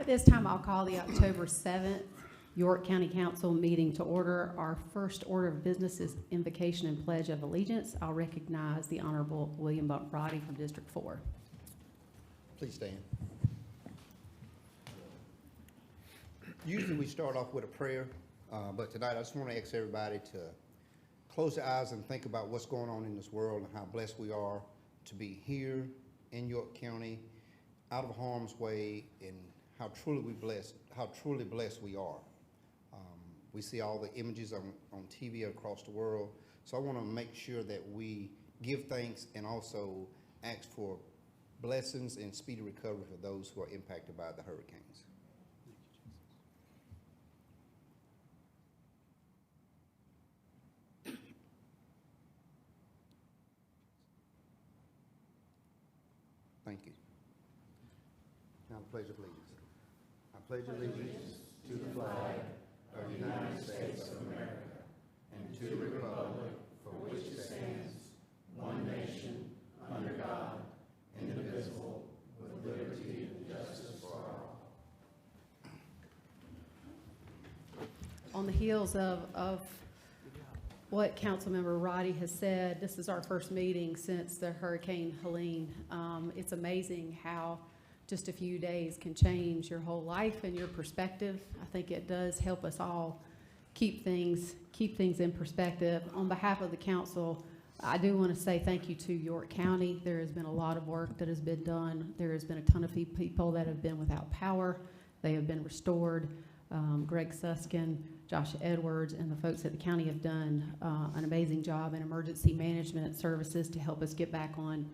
At this time, I'll call the October 7th York County Council meeting to order. Our first order of business is invocation and pledge of allegiance. I'll recognize the Honorable William Roddy from District 4. Please stand. Usually we start off with a prayer, but tonight I just want to ask everybody to close their eyes and think about what's going on in this world and how blessed we are to be here in York County, out of harm's way, and how truly blessed we are. We see all the images on TV across the world, so I want to make sure that we give thanks and also ask for blessings and speedy recovery for those who are impacted by the hurricanes. Thank you. Now the Pledge of Allegiance. I pledge allegiance to the flag of the United States of America and to the republic for which it stands, one nation, under God, indivisible, with liberty and justice for all. On the heels of what Councilmember Roddy has said, this is our first meeting since the Hurricane Helene. It's amazing how just a few days can change your whole life and your perspective. I think it does help us all keep things in perspective. On behalf of the council, I do want to say thank you to York County. There has been a lot of work that has been done. There has been a ton of people that have been without power. They have been restored. Greg Suskin, Josh Edwards, and the folks at the county have done an amazing job in emergency management services to help us get back on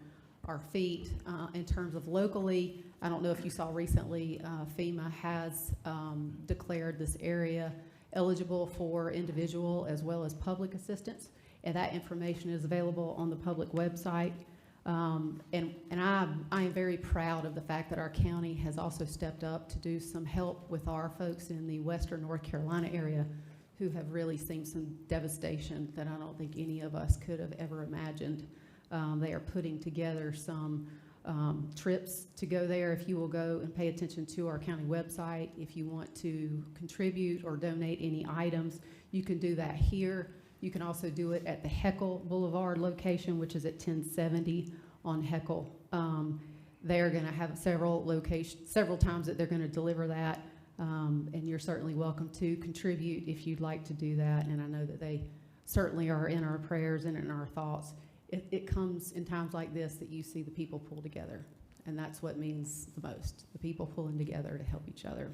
our feet. In terms of locally, I don't know if you saw recently, FEMA has declared this area eligible for individual as well as public assistance, and that information is available on the public website. And I am very proud of the fact that our county has also stepped up to do some help with our folks in the western North Carolina area who have really seen some devastation that I don't think any of us could have ever imagined. They are putting together some trips to go there. If you will go and pay attention to our county website, if you want to contribute or donate any items, you can do that here. You can also do it at the Heckle Boulevard location, which is at 1070 on Heckle. They're going to have several times that they're going to deliver that, and you're certainly welcome to contribute if you'd like to do that. And I know that they certainly are in our prayers and in our thoughts. It comes in times like this that you see the people pull together, and that's what means the most, the people pulling together to help each other.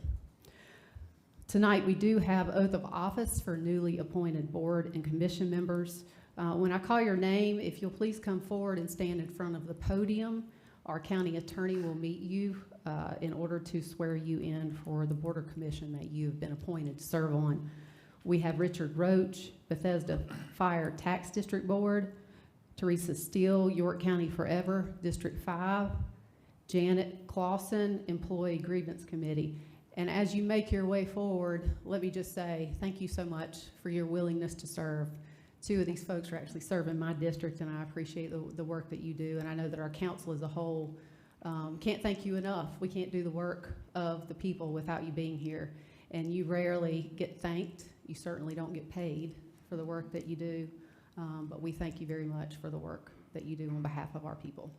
Tonight, we do have oath of office for newly appointed board and commission members. When I call your name, if you'll please come forward and stand in front of the podium, our county attorney will meet you in order to swear you in for the board or commission that you've been appointed to serve on. We have Richard Roach, Bethesda Fire Tax District Board, Teresa Steele, York County Forever, District 5, Janet Clausen, Employee Grievance Committee. And as you make your way forward, let me just say thank you so much for your willingness to serve. Two of these folks are actually serving my district, and I appreciate the work that you do. And I know that our council as a whole can't thank you enough. We can't do the work of the people without you being here. And you rarely get thanked. You certainly don't get paid for the work that you do. But we thank you very much for the work that you do on behalf of our people.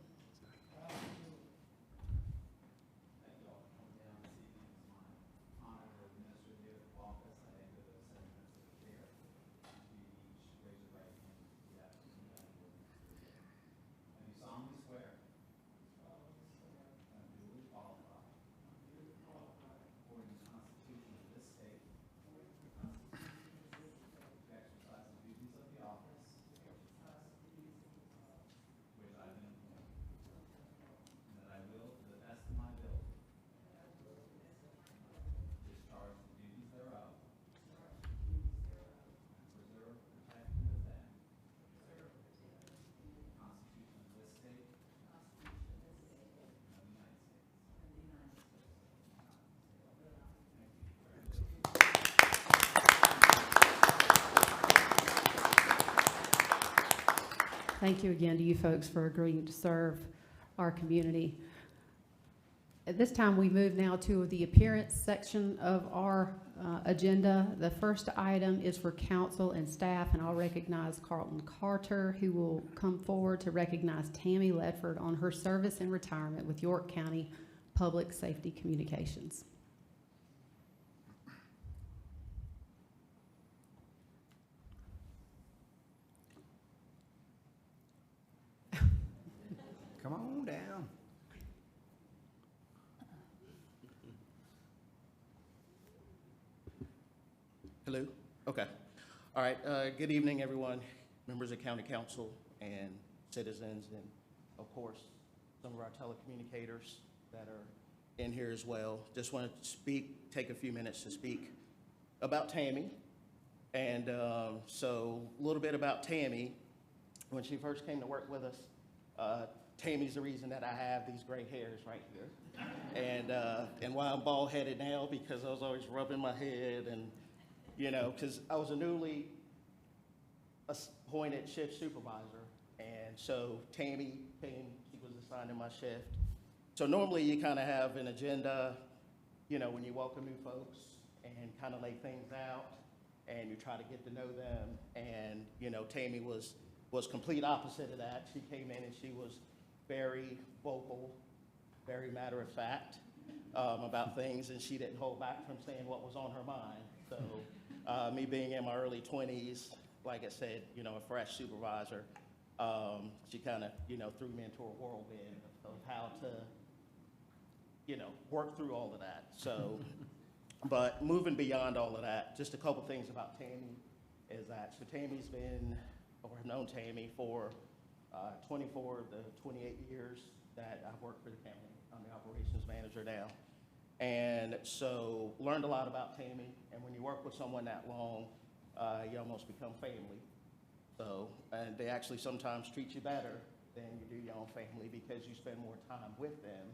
Thank you again to you folks for agreeing to serve our community. At this time, we move now to the appearance section of our agenda. The first item is for council and staff, and I'll recognize Carlton Carter, who will come forward to recognize Tammy Ledford on her service and retirement with York County Public Safety Communications. Come on down. Hello? Okay. All right, good evening, everyone, members of county council and citizens, and of course, some of our telecommunicators that are in here as well. Just wanted to take a few minutes to speak about Tammy. And so a little bit about Tammy. When she first came to work with us, Tammy's the reason that I have these gray hairs right here. And why I'm bald-headed now, because I was always rubbing my head and, you know, because I was a newly appointed shift supervisor. And so Tammy came, she was assigned in my shift. So normally you kind of have an agenda, you know, when you welcome new folks and kind of lay things out and you try to get to know them. And, you know, Tammy was complete opposite of that. She came in and she was very vocal, very matter of fact about things, and she didn't hold back from saying what was on her mind. So me being in my early 20s, like I said, you know, a fresh supervisor, she kind of, you know, threw me into a whirlwind of how to, you know, work through all of that. So, but moving beyond all of that, just a couple things about Tammy is that, so Tammy's been, or I've known Tammy for 24 of the 28 years that I've worked for the county. I'm the operations manager now. And so learned a lot about Tammy, and when you work with someone that long, you almost become family. So, and they actually sometimes treat you better than you do your own family because you spend more time with them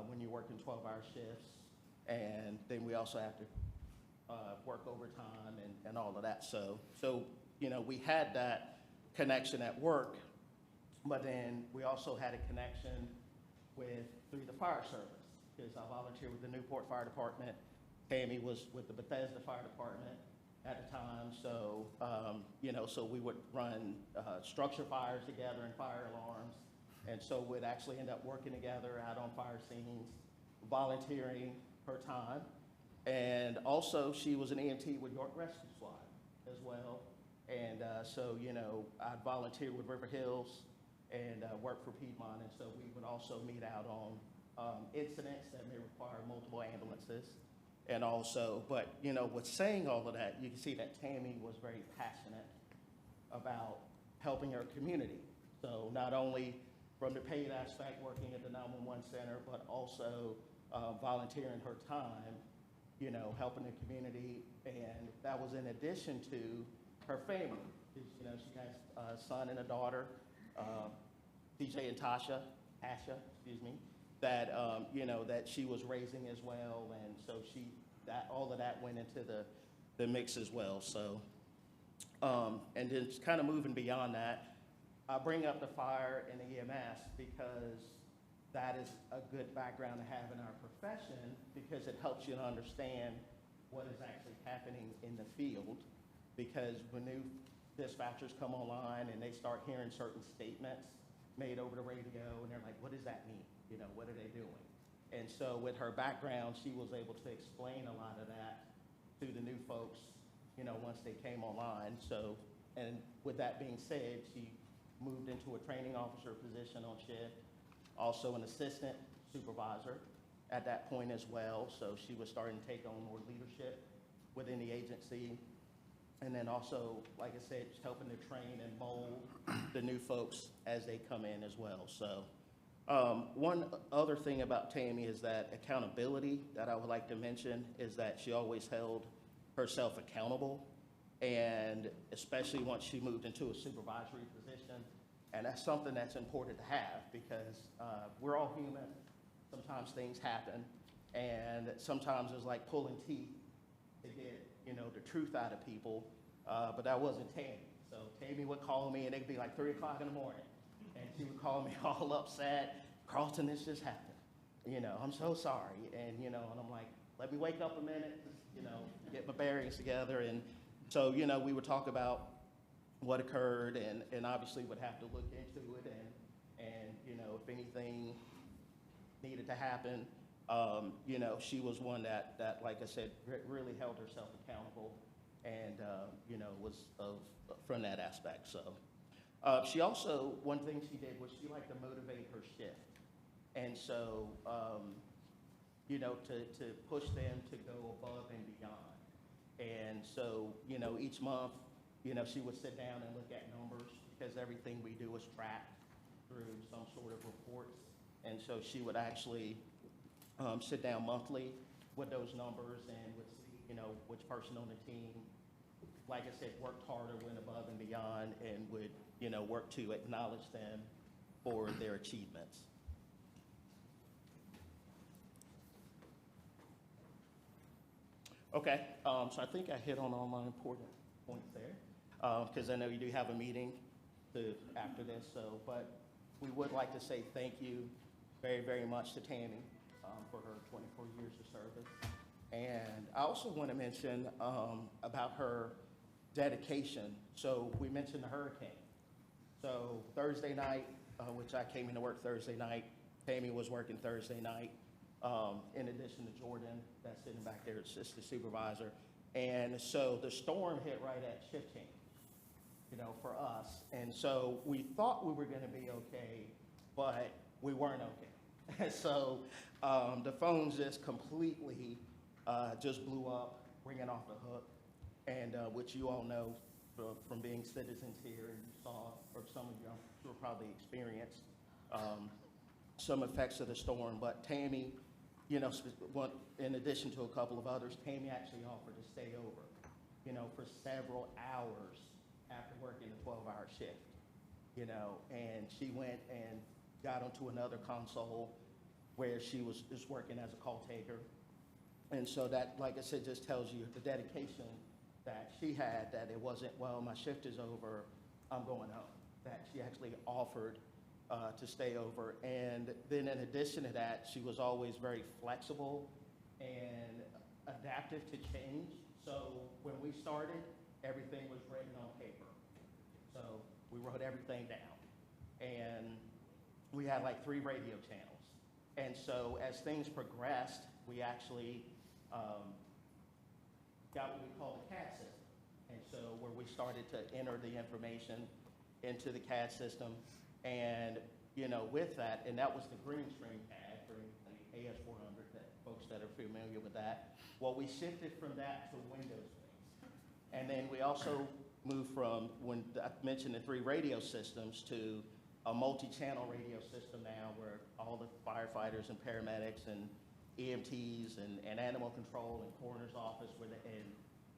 when you're working 12-hour shifts. And then we also have to work overtime and all of that. So, you know, we had that connection at work, but then we also had a connection through the fire service, because I volunteered with the Newport Fire Department. Tammy was with the Bethesda Fire Department at the time, so, you know, so we would run structure fires together and fire alarms, and so we'd actually end up working together out on fire scenes, volunteering her time, and also she was an EMT with York Rescue Squad as well, and so, you know, I volunteered with River Hills and worked for Piedmont, and so we would also meet out on incidents that may require multiple ambulances. And also, but, you know, with saying all of that, you can see that Tammy was very passionate about helping her community. So not only from the paid aspect, working at the 911 center, but also volunteering her time, you know, helping the community. And that was in addition to her family. You know, she has a son and a daughter, TJ and Asha, excuse me, that, you know, that she was raising as well. And so all of that went into the mix as well. So, and then kind of moving beyond that, I bring up the fire and the EMS because that is a good background to have in our profession, because it helps you to understand what is actually happening in the field. Because when new dispatchers come online and they start hearing certain statements made over the radio, and they're like, what does that mean? You know, what are they doing? And so with her background, she was able to explain a lot of that to the new folks, you know, once they came online. So, and with that being said, she moved into a training officer position on shift, also an assistant supervisor at that point as well. So she was starting to take on more leadership within the agency. And then also, like I said, just helping to train and mold the new folks as they come in as well. So one other thing about Tammy is that accountability that I would like to mention is that she always held herself accountable, and especially once she moved into a supervisory position. And that's something that's important to have, because we're all human. Sometimes things happen, and sometimes it's like pulling teeth to get, you know, the truth out of people, but that wasn't Tammy. So Tammy would call me, and it'd be like 3 o'clock in the morning, and she would call me all upset. Carlton, this just happened. I'm so sorry. And, and I'm like, let me wake up a minute, get my bearings together. And so, we would talk about what occurred and obviously would have to look into it and if anything needed to happen, she was one that, like I said, really held herself accountable and, was from that aspect. So she also, one thing she did was she liked to motivate her shift. And so, to push them to go above and beyond. And so, each month, she would sit down and look at numbers because everything we do is tracked through some sort of reports. And so she would actually sit down monthly with those numbers and would see, which person on the team, like I said, worked harder, went above and beyond, and would, work to acknowledge them for their achievements. Okay, so I think I hit on all my important points there, because I know you do have a meeting after this, but we would like to say thank you very, very much to Tammy for her 24 years of service. And I also want to mention about her dedication. So we mentioned the hurricane. So Thursday night, which I came into work Thursday night, Tammy was working Thursday night. In addition to Jordan, that's sitting back there, assistant supervisor. And so the storm hit right at shift change, for us. And so we thought we were going to be okay, but we weren't okay. So the phones just completely just blew up, ringing off the hook. And which you all know from being citizens here, and you saw, or some of you I'm sure probably experienced some effects of the storm. But Tammy, in addition to a couple of others, Tammy actually offered to stay over, for several hours after working a 12-hour shift, and she went and got onto another console where she was just working as a call taker. And so that, like I said, just tells you the dedication that she had, that it wasn't, well, my shift is over, I'm going home, that she actually offered to stay over. And then in addition to that, she was always very flexible and adaptive to change. So when we started, everything was written on paper. So we wrote everything down. And we had like 3 radio channels. And so as things progressed, we actually got what we call the CAD system. And so where we started to enter the information into the CAD system. And, with that, and that was the Greenstream CAD for the AS400, that folks that are familiar with that. Well, we shifted from that to Windows-based. And then we also moved from, when I mentioned the 3 radio systems, to a multi-channel radio system now where all the firefighters and paramedics and EMTs and animal control and coroner's office and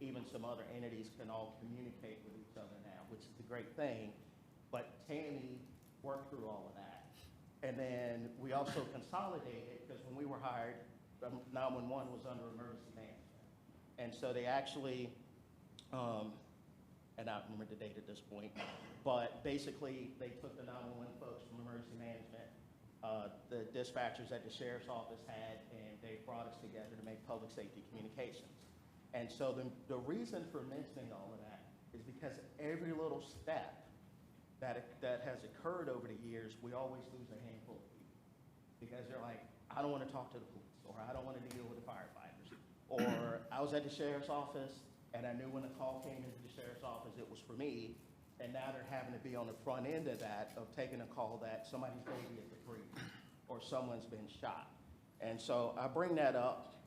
even some other entities can all communicate with each other now, which is a great thing. But Tammy worked through all of that. And then we also consolidated, because when we were hired, 911 was under emergency management. And so they actually, and I don't remember the date at this point, but basically they took the 911 folks from emergency management, the dispatchers at the sheriff's office had, and they brought us together to make public safety communications. And so the reason for mentioning all of that is because every little step that has occurred over the years, we always lose a handful of people. Because they're like, I don't want to talk to the police, or I don't want to deal with the firefighters. Or I was at the sheriff's office, and I knew when a call came into the sheriff's office, it was for me. And now they're having to be on the front end of that, of taking a call that somebody's baby is breech, or someone's been shot. And so I bring that up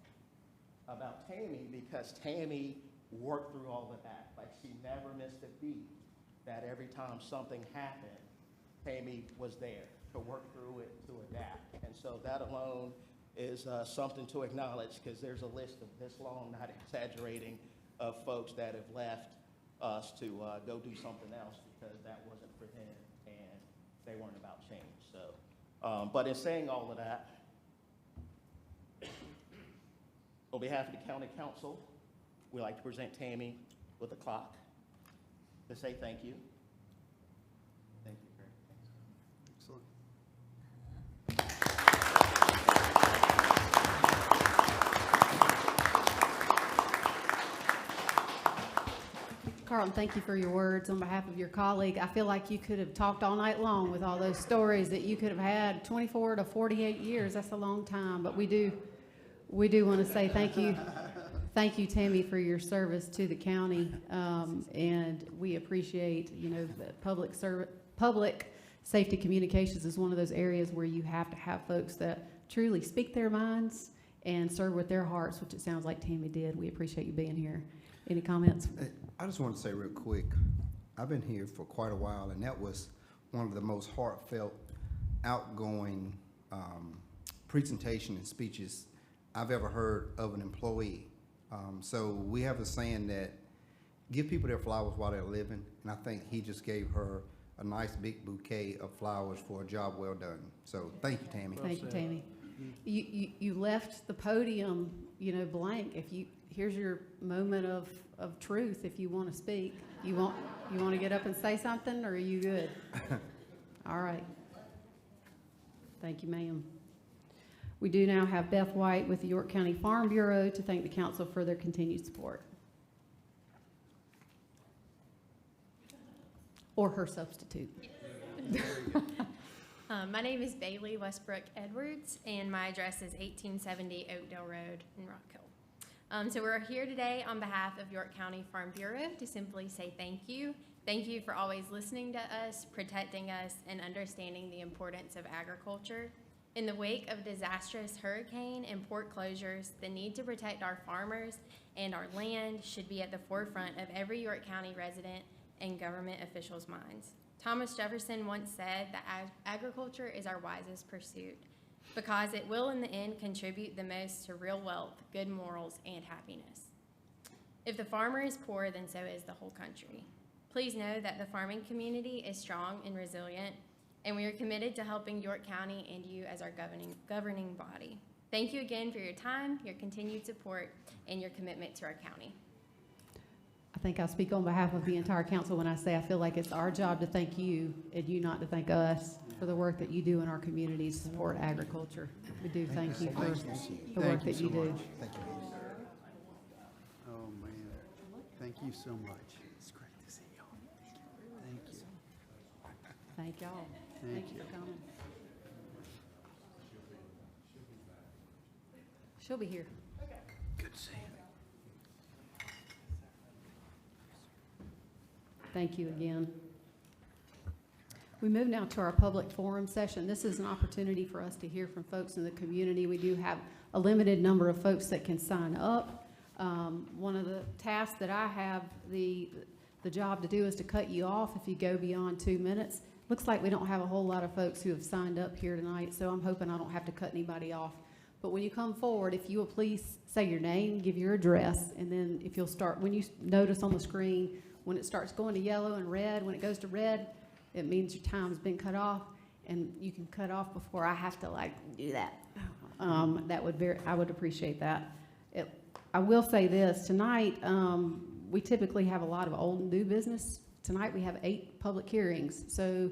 about Tammy because Tammy worked through all of that. Like, she never missed a beat. That every time something happened, Tammy was there to work through it, to adapt. And so that alone is something to acknowledge, because there's a list of this long, not exaggerating, of folks that have left us to go do something else because that wasn't for them and they weren't about change. So, but in saying all of that, on behalf of the county council, we'd like to present Tammy with a clock to say thank you. Thank you, Greg. Excellent. Carlton, thank you for your words on behalf of your colleague. I feel like you could have talked all night long with all those stories that you could have had. 24 to 48 years, that's a long time, but we do want to say thank you. Thank you, Tammy, for your service to the county, and we appreciate, the public safety communications is one of those areas where you have to have folks that truly speak their minds and serve with their hearts, which it sounds like Tammy did. We appreciate you being here. Any comments? I just want to say real quick, I've been here for quite a while, and that was one of the most heartfelt, outgoing presentation and speeches I've ever heard of an employee. So we have a saying that give people their flowers while they're living, and I think he just gave her a nice big bouquet of flowers for a job well done. So thank you, Tammy. Thank you, Tammy. You left the podium, blank. Here's your moment of truth. If you want to speak, you want to get up and say something, or are you good? All right. Thank you, ma'am. We do now have Beth White with the York County Farm Bureau to thank the council for their continued support. Or her substitute. My name is Bailey Westbrook Edwards, and my address is 1870 Oakdale Road in Rock Hill. So we're here today on behalf of York County Farm Bureau to simply say thank you. Thank you for always listening to us, protecting us, and understanding the importance of agriculture. In the wake of disastrous hurricane and port closures, the need to protect our farmers and our land should be at the forefront of every York County resident and government officials' minds. Thomas Jefferson once said that agriculture is our wisest pursuit because it will in the end contribute the most to real wealth, good morals, and happiness. If the farmer is poor, then so is the whole country. Please know that the farming community is strong and resilient, and we are committed to helping York County and you as our governing body. Thank you again for your time, your continued support, and your commitment to our county. I think I speak on behalf of the entire council when I say I feel like it's our job to thank you and you not to thank us for the work that you do in our community to support agriculture. We do thank you for the work that you do. Thank you. Oh, man. Thank you so much. It's great to see y'all. Thank you. Thank y'all. Thank you for coming. She'll be here. Good to see you. Thank you again. We move now to our public forum session. This is an opportunity for us to hear from folks in the community. We do have a limited number of folks that can sign up. One of the tasks that I have the job to do is to cut you off if you go beyond 2 minutes. Looks like we don't have a whole lot of folks who have signed up here tonight, so I'm hoping I don't have to cut anybody off. But when you come forward, if you will please say your name, give your address, and then if you'll start, when you notice on the screen, when it starts going to yellow and red, when it goes to red, it means your time's been cut off, and you can cut off before I have to do that. I would appreciate that. I will say this, tonight, we typically have a lot of old and new business. Tonight we have 8 public hearings. So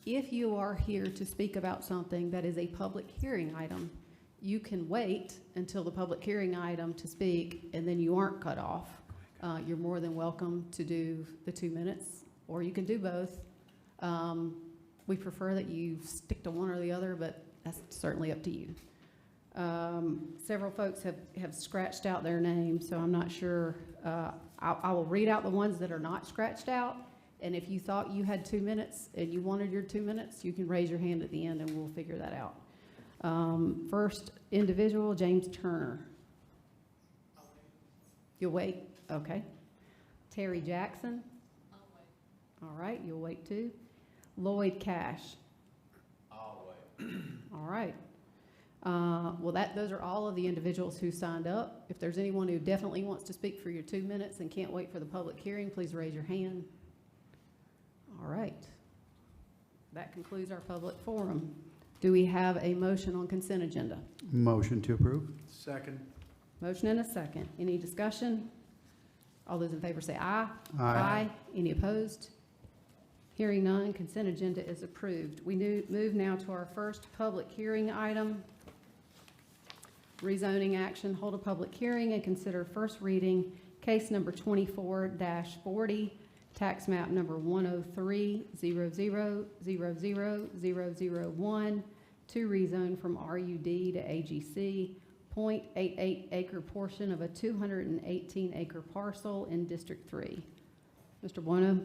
if you are here to speak about something that is a public hearing item, you can wait until the public hearing item to speak, and then you aren't cut off. You're more than welcome to do the 2 minutes, or you can do both. We prefer that you stick to one or the other, but that's certainly up to you. Several folks have scratched out their names, so I'm not sure. I will read out the ones that are not scratched out, and if you thought you had 2 minutes and you wanted your 2 minutes, you can raise your hand at the end and we'll figure that out. First individual, James Turner. You'll wait? Okay. Terry Jackson? I'll wait. All right, you'll wait too. Lloyd Cash? I'll wait. All right. Those are all of the individuals who signed up. If there's anyone who definitely wants to speak for your 2 minutes and can't wait for the public hearing, please raise your hand. All right. That concludes our public forum. Do we have a motion on consent agenda? Motion to approve. Second. Motion and a second. Any discussion? All those in favor say aye. Aye. Any opposed? Hearing none, consent agenda is approved. We move now to our first public hearing item. Rezoning action, hold a public hearing and consider first reading, case number 24-40, tax map number 103-00-00001, to rezone from RUD to AGC, .88 acre portion of a 218 acre parcel in District 3. Mr. Bueno?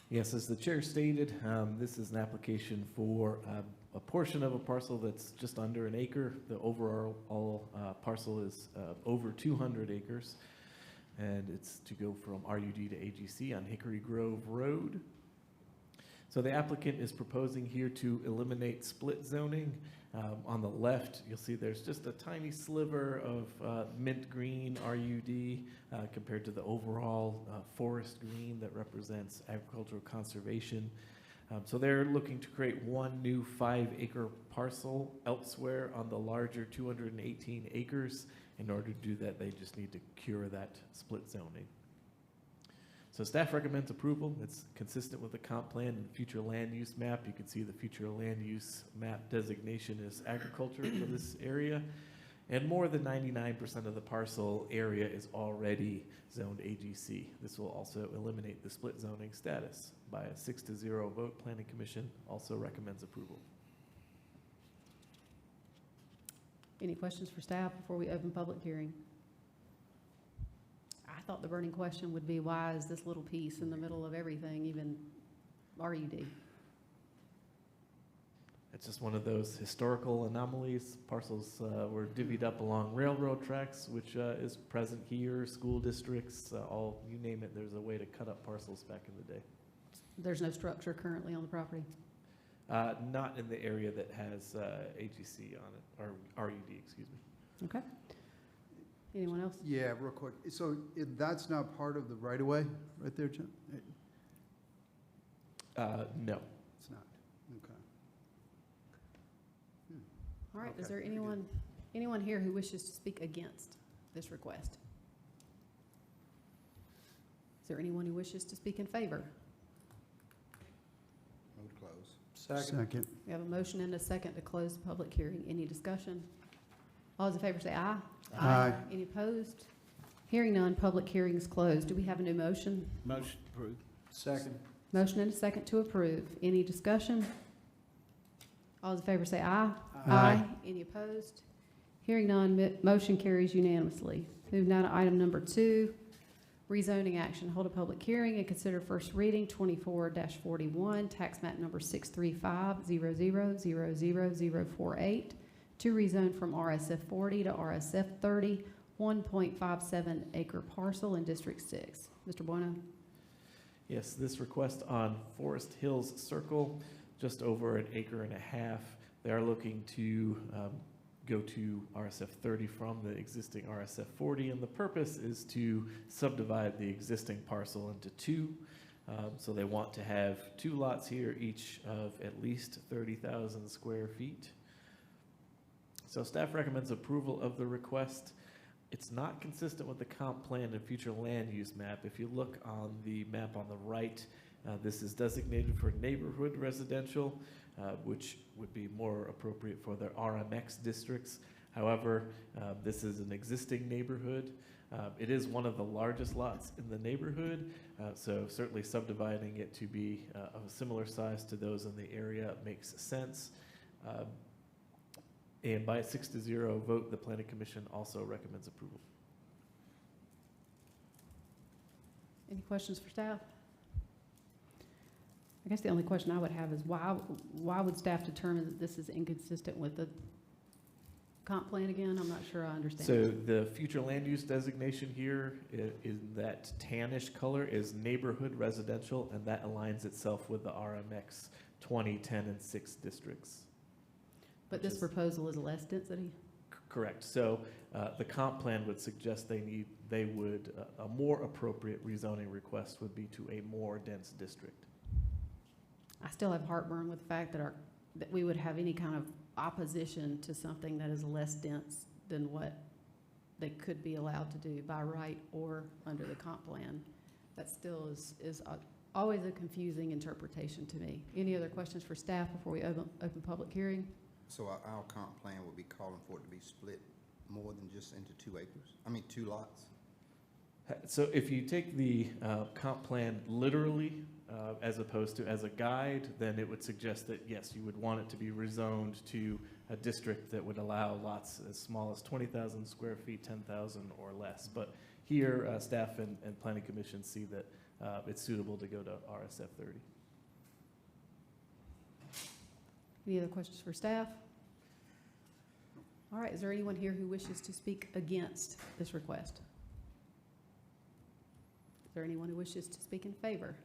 Yes, as the chair stated, this is an application for a portion of a parcel that's just under an acre. The overall parcel is over 200 acres, and it's to go from RUD to AGC on Hickory Grove Road. So the applicant is proposing here to eliminate split zoning. On the left, you'll see there's just a tiny sliver of mint green RUD compared to the overall forest green that represents agricultural conservation. So they're looking to create one new 5-acre parcel elsewhere on the larger 218 acres. In order to do that, they just need to cure that split zoning. So staff recommends approval. It's consistent with the comp plan and future land use map. You can see the future land use map designation is agriculture for this area. And more than 99% of the parcel area is already zoned AGC. This will also eliminate the split zoning status. By a 6-0 vote, Planning Commission also recommends approval. Any questions for staff before we open public hearing? I thought the burning question would be, why is this little piece in the middle of everything even RUD? It's just one of those historical anomalies. Parcels were divvied up along railroad tracks, which is present here, school districts, all, you name it, there's a way to cut up parcels back in the day. There's no structure currently on the property? Not in the area that has AGC on it, or RUD, excuse me. Okay. Anyone else? Yeah, real quick. So that's not part of the right-of-way right there, Jim? No. It's not. Okay. All right, is Okay, there very good. anyone here who wishes to speak against this request? Is there anyone who wishes to speak in favor? Move to close. Second. We have a motion and a second to close the public hearing. Any discussion? All those in favor say aye. Aye. Any opposed? Hearing none, public hearing is closed. Do we have a new motion? Motion approved. Second. Motion and a second to approve. Any discussion? All those in favor say aye. Aye. Any opposed? Hearing none, motion carries unanimously. Moving now to item number 2, rezoning action. Hold a public hearing and consider first reading 24-41, tax map number 635-000048, to rezone from RSF 40 to RSF 30, 1.57 acre parcel in District 6. Mr. Bueno? Yes, this request on Forest Hills Circle, just over 1.5 acres. They are looking to go to RSF 30 from the existing RSF 40, and the purpose is to subdivide the existing parcel into 2. So they want to have 2 lots here, each of at least 30,000 square feet. So staff recommends approval of the request. It's not consistent with the comp plan and future land use map. If you look on the map on the right, this is designated for neighborhood residential, which would be more appropriate for the RMX districts. However, this is an existing neighborhood. It is one of the largest lots in the neighborhood, so certainly subdividing it to be of a similar size to those in the area makes sense. And by a 6-0 vote, the Planning Commission also recommends approval. Any questions for staff? I guess the only question I would have is why would staff determine that this is inconsistent with the comp plan again? I'm not sure I understand. So the future land use designation here in that tannish color is neighborhood residential, and that aligns itself with the RMX 20, 10, and 6 districts. But this proposal is less density? Correct. So the comp plan would suggest a more appropriate rezoning request would be to a more dense district. I still have heartburn with the fact that that we would have any kind of opposition to something that is less dense than what they could be allowed to do by right or under the comp plan. That still is always a confusing interpretation to me. Any other questions for staff before we open public hearing? So our comp plan would be calling for it to be split more than just into 2 acres? I mean, 2 lots? So if you take the comp plan literally, as opposed to as a guide, then it would suggest that, yes, you would want it to be rezoned to a district that would allow lots as small as 20,000 square feet, 10,000 or less. But here, staff and planning commission see that it's suitable to go to RSF 30. Any other questions for staff? All right, is there anyone here who wishes to speak against this request? Is there anyone who wishes to speak in favor?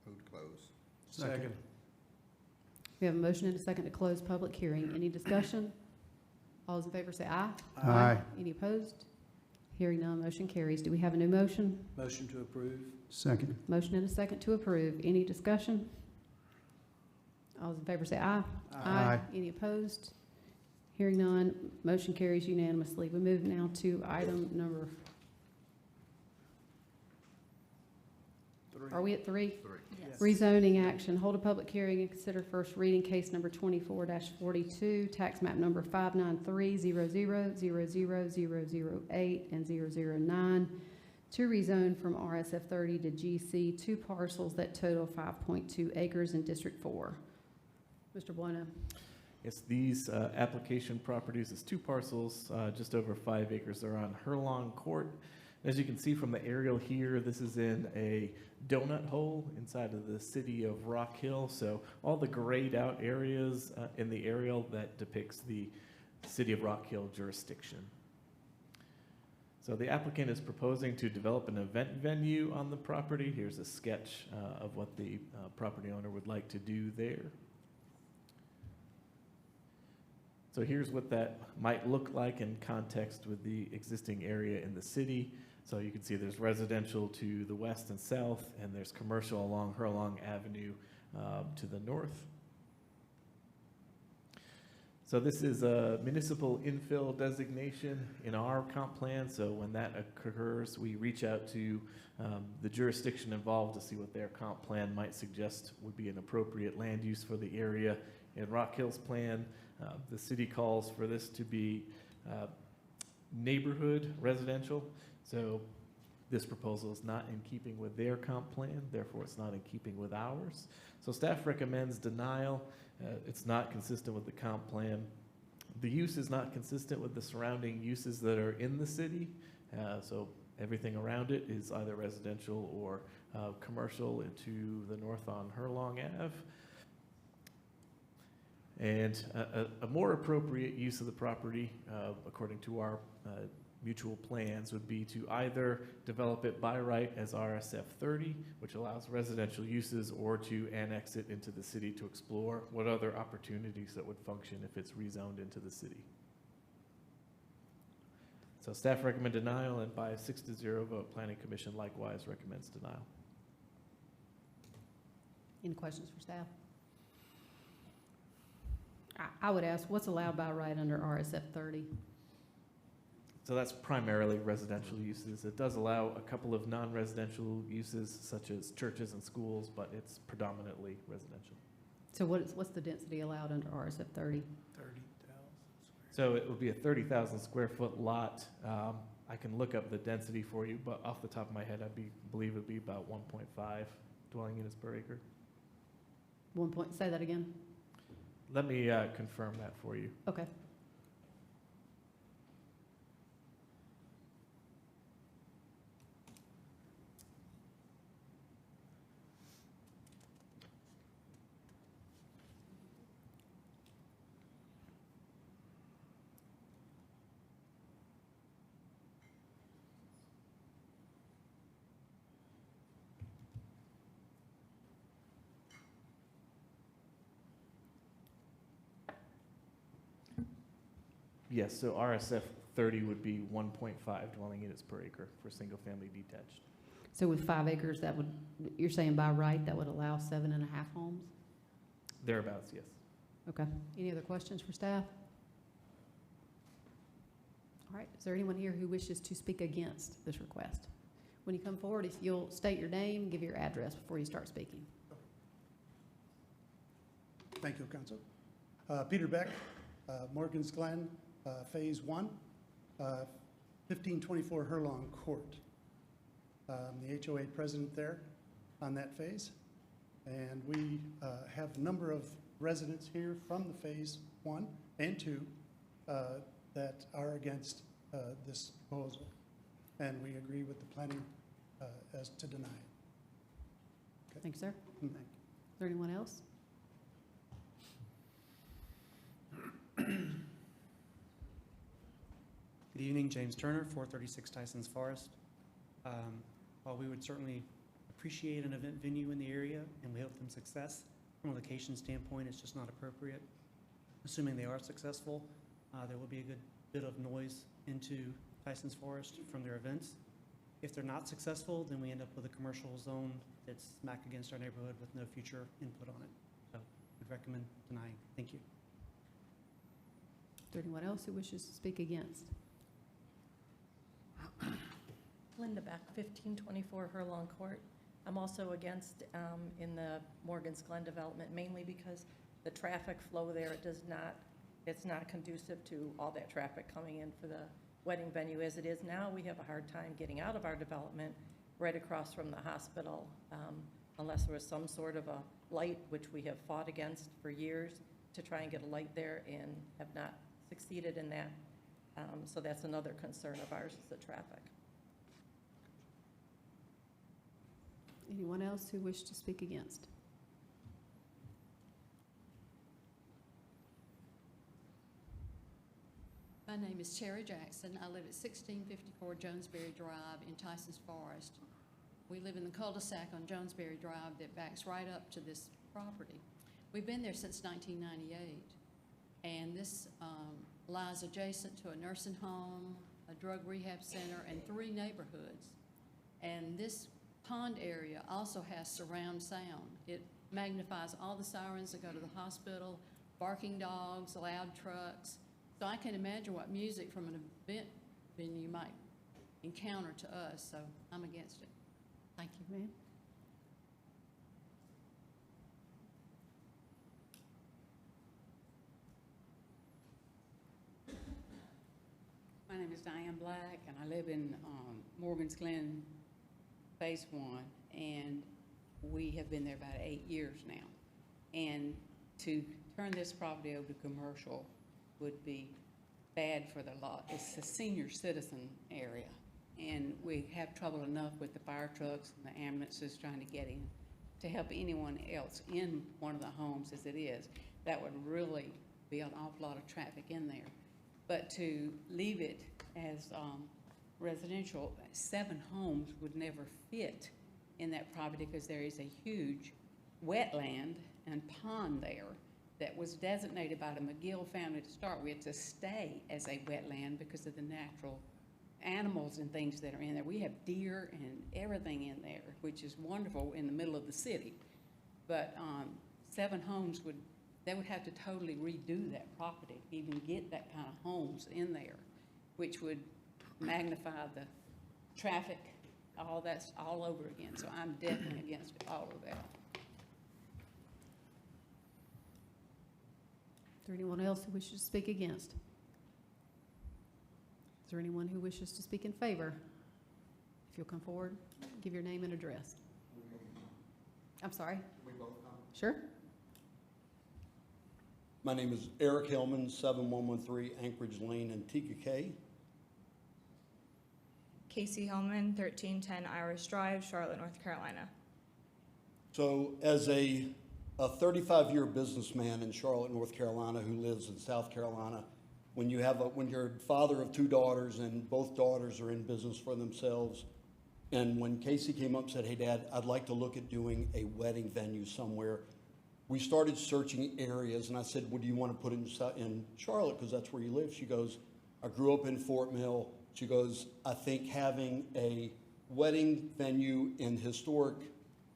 Move to close. Second. We have a motion and a second to close public hearing. Any discussion? All those in favor say aye. Aye. Any opposed? Hearing none, motion carries. Do we have a new motion? Motion to approve. Second. Motion and a second to approve. Any discussion? All those in favor say aye. Aye. Any opposed? Hearing none, motion carries unanimously. We move now to item number, are we at 3? Yes. Rezoning action, hold a public hearing and consider first reading case number 24-42, tax map number 59300000008 and 009, to rezone from RSF 30 to GC, 2 parcels that total 5.2 acres in District 4. Mr. Bueno. Yes, these application properties is 2 parcels, just over 5 acres. They're on Hurlong Court. As you can see from the aerial here, this is in a donut hole inside of the city of Rock Hill. So all the grayed out areas in the aerial, that depicts the city of Rock Hill jurisdiction. So the applicant is proposing to develop an event venue on the property. Here's a sketch of what the property owner would like to do there. So here's what that might look like in context with the existing area in the city. So you can see there's residential to the west and south, and there's commercial along Hurlong Avenue to the north. So this is a municipal infill designation in our comp plan. So when that occurs, we reach out to the jurisdiction involved to see what their comp plan might suggest would be an appropriate land use for the area. In Rock Hill's plan, the city calls for this to be neighborhood residential. So this proposal is not in keeping with their comp plan, therefore it's not in keeping with ours. So staff recommends denial. It's not consistent with the comp plan. The use is not consistent with the surrounding uses that are in the city. So everything around it is either residential or commercial to the north on Hurlong Ave. And a more appropriate use of the property, according to our mutual plans, would be to either develop it by right as RSF 30, which allows residential uses, or to annex it into the city to explore what other opportunities that would function if it's rezoned into the city. So staff recommend denial, and by a 6-0 vote, Planning Commission likewise recommends denial. Any questions for staff? I would ask, what's allowed by right under RSF 30? So that's primarily residential uses. It does allow a couple of non-residential uses, such as churches and schools, but it's predominantly residential. So what's the density allowed under RSF 30? 30,000. So it would be a 30,000 square foot lot. I can look up the density for you, but off the top of my head, believe it would be about 1.5 dwelling units per acre. Say that again? Let me confirm that for you. Okay. Yes, so RSF 30 would be 1.5 dwelling units per acre for single-family detached. So with 5 acres, that would, you're saying by right, that would allow 7.5 homes? Thereabouts, yes. Okay. Any other questions for staff? All right. Is there anyone here who wishes to speak against this request? When you come forward, if you'll state your name, give your address before you start speaking. Thank you, Council. Peter Beck, Morgan's Glen, Phase 1. 1524 Herlong Court. The HOA president there on that phase. And we have a number of residents here from the Phase 1 and 2 that are against this proposal. And we agree with the planning as to deny it. Thank you, sir. Thank you. Is there anyone else? Good evening, James Turner, 436 Tyson's Forest. While we would certainly appreciate an event venue in the area and we hope them success, from a location standpoint, it's just not appropriate. Assuming they are successful, there will be a good bit of noise into Tyson's Forest from their events. If they're not successful, then we end up with a commercial zone that's smack against our neighborhood with no future input on it. So we'd recommend denying. Thank you. Is there anyone else who wishes to speak against? Linda Beck, 1524 Herlong Court. I'm also against in the Morgan's Glen development, mainly because the traffic flow there, it's not conducive to all that traffic coming in for the wedding venue as it is now. We have a hard time getting out of our development right across from the hospital, unless there was some sort of a light, which we have fought against for years to try and get a light there and have not succeeded in that. So that's another concern of ours, is the traffic. Anyone else who wished to speak against? My name is Terry Jackson. I live at 1654 Jonesberry Drive in Tyson's Forest. We live in the cul-de-sac on Jonesberry Drive that backs right up to this property. We've been there since 1998, and this lies adjacent to a nursing home, a drug rehab center, and 3 neighborhoods. And this pond area also has surround sound. It magnifies all the sirens that go to the hospital, barking dogs, loud trucks. So I can imagine what music from an event venue might encounter to us, so I'm against it. Thank you. Ma'am? My name is Diane Black, and I live in Morgan's Glen, Phase 1, and we have been there about 8 years now. And to turn this property over to commercial would be bad for the lot. It's a senior citizen area, and we have trouble enough with the fire trucks and the ambulances trying to get in to help anyone else in one of the homes as it is. That would really be an awful lot of traffic in there. But to leave it as residential, 7 homes would never fit in that property because there is a huge wetland and pond there that was designated by the McGill family to start with to stay as a wetland because of the natural animals and things that are in there. We have deer and everything in there, which is wonderful in the middle of the city. But 7 homes they would have to totally redo that property, even get that kind of homes in there, which would magnify the traffic, all that's all over again. So I'm definitely against all of that. Is there anyone else who wishes to speak against? Is there anyone who wishes to speak in favor? If you'll come forward, give your name and address. I'm sorry? We both come. Sure. My name is Eric Hillman, 7113 Anchorage Lane in Tkac. Casey Hellman, 1310 Irish Drive, Charlotte, North Carolina. So as a 35-year businessman in Charlotte, North Carolina, who lives in South Carolina, when you're a father of 2 daughters and both daughters are in business for themselves, and when Casey came up and said, "Hey, Dad, I'd like to look at doing a wedding venue somewhere," we started searching areas, and I said, "Well, do you want to put it in Charlotte, because that's where you live?" She goes, "I grew up in Fort Mill." She goes, "I think having a wedding venue in historic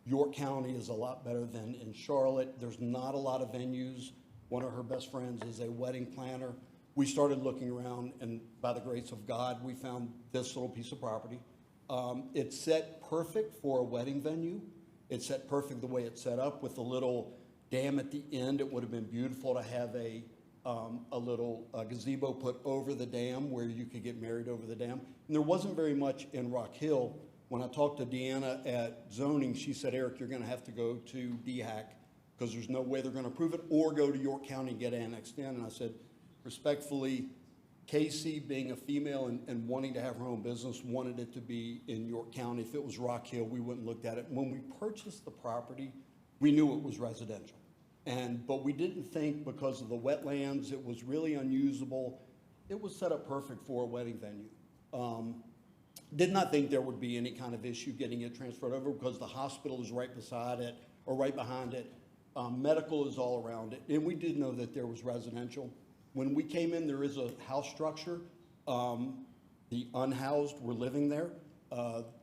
York County is a lot better than in Charlotte. There's not a lot of venues." One of her best friends is a wedding planner. We started looking around, and by the grace of God, we found this little piece of property. It's set perfect for a wedding venue. It's set perfect the way it's set up with the little dam at the end. It would have been beautiful to have a a little gazebo put over the dam where you could get married over the dam. And there wasn't very much in Rock Hill. When I talked to Deanna at zoning, she said, Eric, you're gonna have to go to DHAC because there's no way they're gonna approve it, or go to York County and get annexed in. And I said, respectfully, Casey, being a female and wanting to have her own business, wanted it to be in York County. If it was Rock Hill, we wouldn't looked at it. When we purchased the property, we knew it was residential. But we didn't think, because of the wetlands, it was really unusable. It was set up perfect for a wedding venue. Did not think there would be any kind of issue getting it transferred over because the hospital is right beside it or right behind it. Medical is all around it. And we did know that there was residential. When we came in, there is a house structure. The unhoused were living there.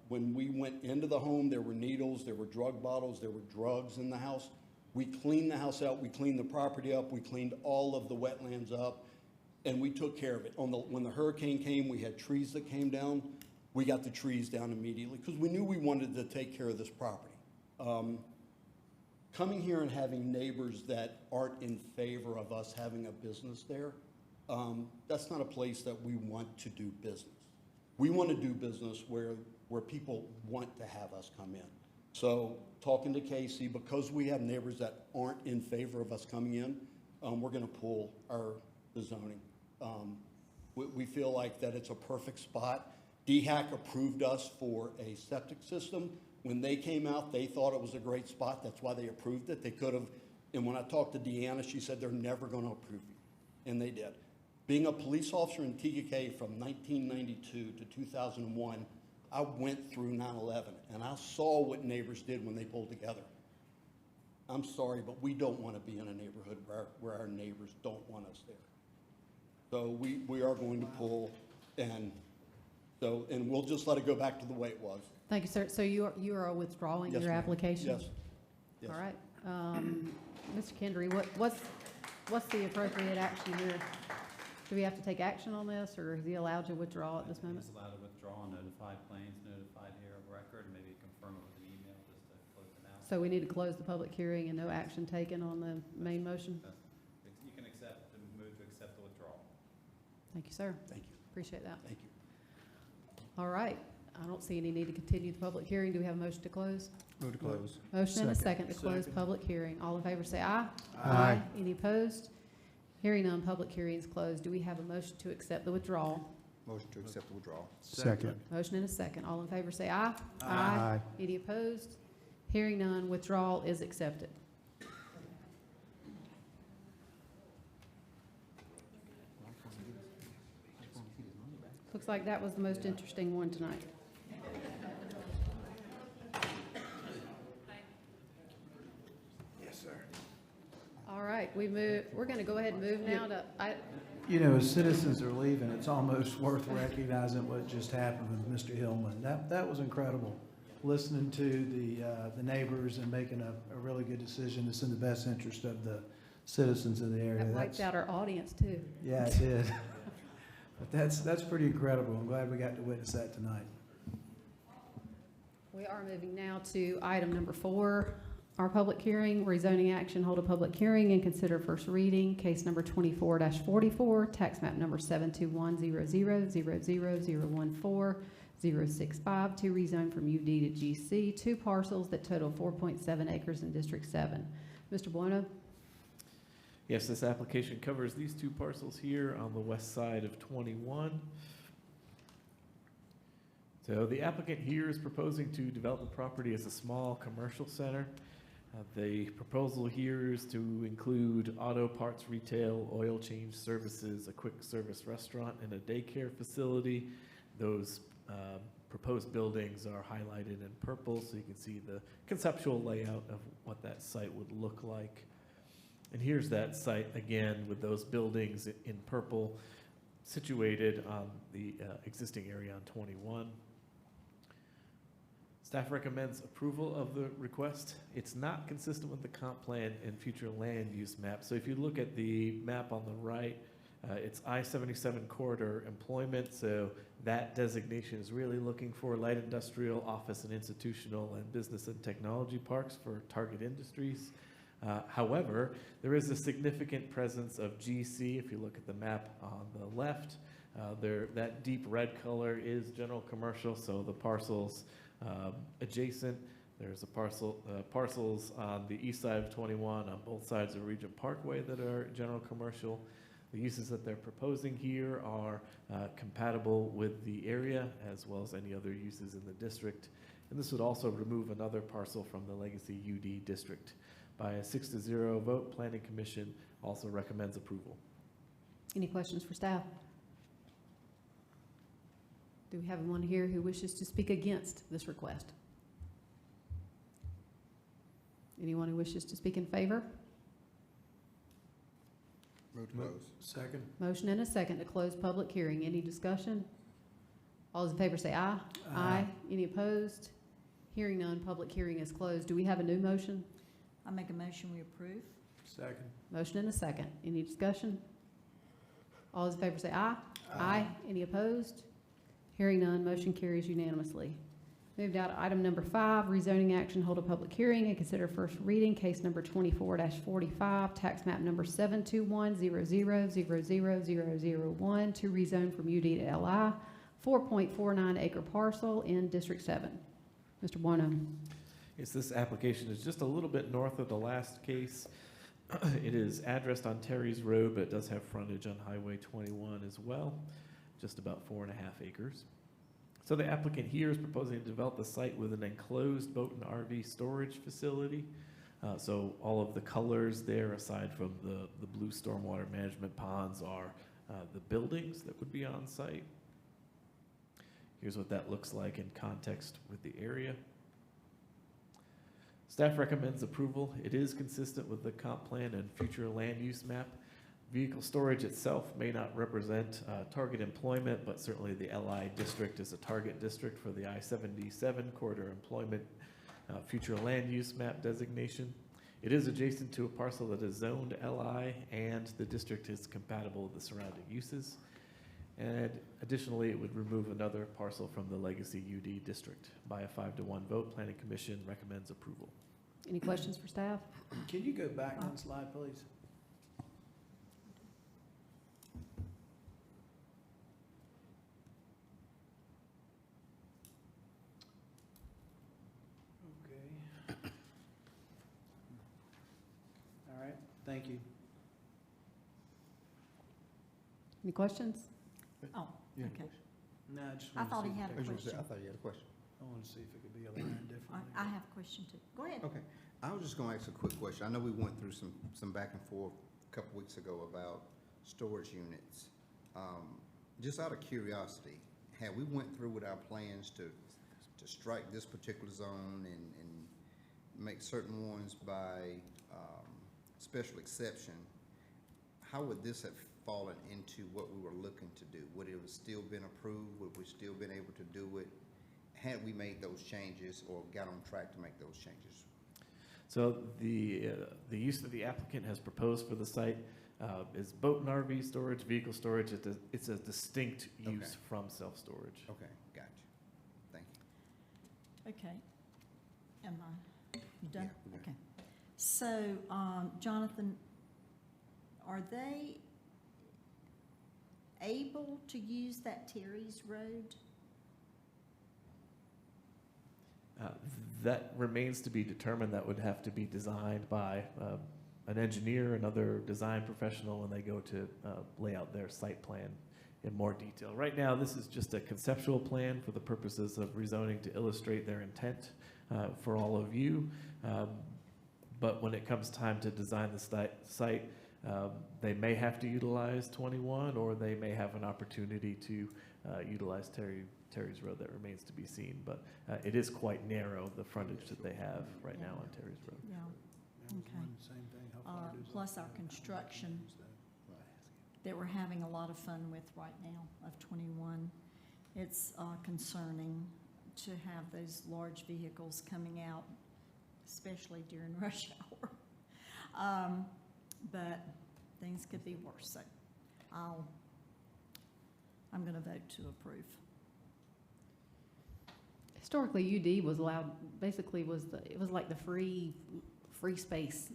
When we went into the home, there were needles, there were drug bottles, there were drugs in the house. We cleaned the house out, we cleaned the property up, we cleaned all of the wetlands up, and we took care of it. When the hurricane came, we had trees that came down. We got the trees down immediately because we knew we wanted to take care of this property. Coming here and having neighbors that aren't in favor of us having a business there, that's not a place that we want to do business. We want to do business where people want to have us come in. So talking to Casey, because we have neighbors that aren't in favor of us coming in, we're going to pull the zoning. We feel like that it's a perfect spot. DHAC approved us for a septic system. When they came out, they thought it was a great spot. That's why they approved it. They could have, and when I talked to Deanna, she said they're never going to approve you, and they did. Being a police officer in TKK from 1992 to 2001, I went through 9/11, and I saw what neighbors did when they pulled together. I'm sorry, but we don't want to be in a neighborhood where our neighbors don't want us there. So we are going to pull, and we'll just let it go back to the way it was. Thank you, sir. So you are withdrawing Yes, your ma'am. application? Yes. Yes. All right. Mr. Kendry, what's the appropriate action here? Do we have to take action on this, or is he allowed to withdraw at this moment? He's allowed to withdraw, notify Plains, notified here of record, and maybe confirm it with an email just to close it out. So we need to close the public hearing and no action taken on the main motion? You can move to accept the withdrawal. Thank you, sir. Thank you. Appreciate that. Thank you. All right. I don't see any need to continue the public hearing. Do we have a motion to close? Move to close. Motion and a second to close public hearing. All in favor say aye. Aye. Any opposed? Hearing none, public hearing is closed. Do we have a motion to accept the withdrawal? Motion to accept the withdrawal. Second. Motion and a second. All in favor say aye. Aye. Any opposed? Hearing none, withdrawal is accepted. Looks like that was the most interesting one tonight. Yes, sir. All right, we're going to go ahead and move now to, You know, as citizens are leaving, it's almost worth recognizing what just happened with Mr. Hillman. That was incredible. Listening to the neighbors and making a really good decision that's in the best interest of the citizens of the area. that wiped out our audience too. Yeah, it did. But that's pretty incredible. I'm glad we got to witness that tonight. We are moving now to item number 4, our public hearing, rezoning action, hold a public hearing and consider first reading, case number 24-44, tax map number 721000014-065 to rezone from UD to GC, 2 parcels that total 4.7 acres in District 7. Mr. Buono? Yes, this application covers these 2 parcels here on the west side of 21. So the applicant here is proposing to develop the property as a small commercial center. The proposal here is to include auto parts retail, oil change services, a quick service restaurant, and a daycare facility. Those proposed buildings are highlighted in purple, so you can see the conceptual layout of what that site would look like. And here's that site again with those buildings in purple situated on the existing area on 21. Staff recommends approval of the request. It's not consistent with the comp plan and future land use map. So if you look at the map on the right, it's I-77 corridor employment. So that designation is really looking for light industrial, office and institutional, and business and technology parks for target industries. However, there is a significant presence of GC. If you look at the map on the left, that deep red color is general commercial, so the parcels adjacent. There's parcels on the east side of 21 on both sides of Regent Parkway that are general commercial. The uses that they're proposing here are compatible with the area as well as any other uses in the district. And this would also remove another parcel from the Legacy UD district. By a 6-0 vote, Planning Commission also recommends approval. Any questions for staff? Do we have anyone here who wishes to speak against this request? Anyone who wishes to speak in favor? Move to close. Second. Motion and a second to close public hearing. Any discussion? All those in favor say aye. Aye. Any opposed? Hearing none, public hearing is closed. Do we have a new motion? I make a motion, we approve. Second. Motion and a second. Any discussion? All those in favor say aye. Aye. Any opposed? Hearing none, motion carries unanimously. Moved out to item number 5, rezoning action, hold a public hearing and consider first reading, case number 24-45, tax map number 72100000001 to rezone from UD to LI, 4.49 acre parcel in District 7. Mr. Buono. Yes, this application is just a little bit north of the last case. It is addressed on Terry's Road, but it does have frontage on Highway 21 as well, just about 4.5 acres. So the applicant here is proposing to develop the site with an enclosed boat and RV storage facility. So all of the colors there, aside from the blue stormwater management ponds, are the buildings that would be on site. Here's what that looks like in context with the area. Staff recommends approval. It is consistent with the comp plan and future land use map. Vehicle storage itself may not represent target employment, but certainly the LI district is a target district for the I-77 corridor employment future land use map designation. It is adjacent to a parcel that is zoned LI, and the district is compatible with the surrounding uses. And additionally, it would remove another parcel from the Legacy UD district. By a 5-1 vote, Planning Commission recommends approval. Any questions for staff? Can you go back one slide, please? Okay. All right, thank you. Any questions? Oh, Yeah. okay. No, I just I wanted to thought see he if had it a could- question. I thought you had a question. I want to see if it could be aligned differently. I have a question too. Go ahead. Okay, I was just gonna ask a quick question. I know we went through some back and forth a couple weeks ago about storage units. Just out of curiosity, had we went through with our plans to strike this particular zone and make certain ones by special exception, how would this have fallen into what we were looking to do? Would it have still been approved? Would we still been able to do it? Had we made those changes or got on track to make those changes? So the use that the applicant has proposed for the site is boat and RV storage, vehicle storage. It's a distinct use Okay. from self-storage. Okay, gotcha. Thank you. Okay. Am I done? Yeah, we're good. Okay. So, Jonathan, are they able to use that Terry's Road? That remains to be determined. That would have to be designed by an engineer, another design professional, when they go to lay out their site plan in more detail. Right now, this is just a conceptual plan for the purposes of rezoning to illustrate their intent for all of you. But when it comes time to design the site, they may have to utilize 21, or they may have an opportunity to utilize Terry's Road. That remains to be seen, but it is quite narrow, the frontage that they have right now on Terry's Road. Yeah. That was Okay. one, same thing. How far does Plus that our go? construction that we're having a lot of fun with right now of 21. It's concerning to have those large vehicles coming out, especially during rush hour. But things could be worse, so I'm going to vote to approve. Historically, UD was allowed, basically it was like the free free space,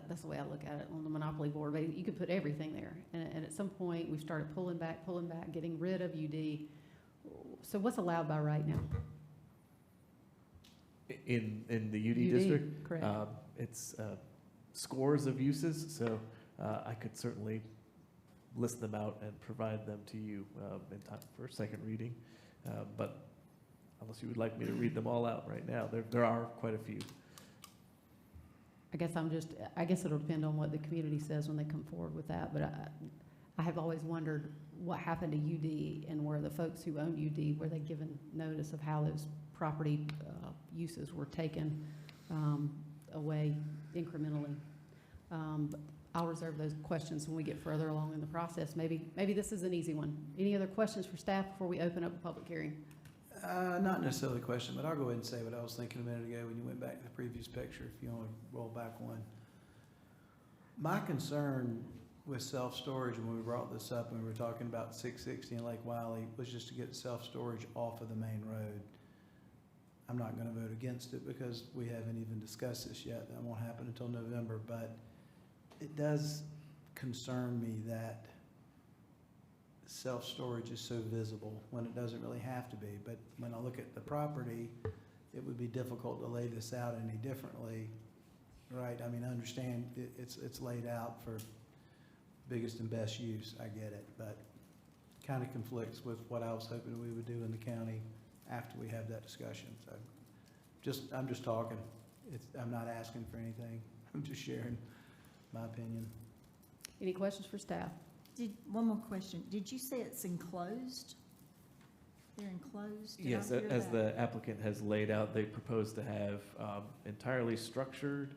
that's the way I look at it on the Monopoly board, but you could put everything there. And at some point, we started pulling back, getting rid of UD. So what's allowed by right now? In the UD district? Correct. It's scores of uses, so I could certainly list them out and provide them to you in time for second reading. But unless you would like me to read them all out right now, there are quite a few. I guess it'll depend on what the community says when they come forward with that, but I have always wondered what happened to UD and were the folks who own UD, were they given notice of how those property uses were taken away incrementally? But I'll reserve those questions when we get further along in the process. Maybe this is an easy one. Any other questions for staff before we open up a public hearing? Not necessarily a question, but I'll go ahead and say what I was thinking a minute ago when you went back to the previous picture, if you want to roll back one. My concern with self-storage, when we brought this up, and we were talking about 660 and Lake Wiley, was just to get self-storage off of the main road. I'm not going to vote against it because we haven't even discussed this yet. That won't happen until November, but it does concern me that self-storage is so visible when it doesn't really have to be. But when I look at the property, it would be difficult to lay this out any differently, right? I mean, I understand it's laid out for biggest and best use, I get it, but kind of conflicts with what I was hoping we would do in the county after we have that discussion. So I'm just talking. I'm not asking for anything. I'm just sharing my opinion. Any questions for staff? One more question. Did you say it's enclosed? They're enclosed? Did I Yes, hear as that? the applicant has laid out, they propose to have entirely structured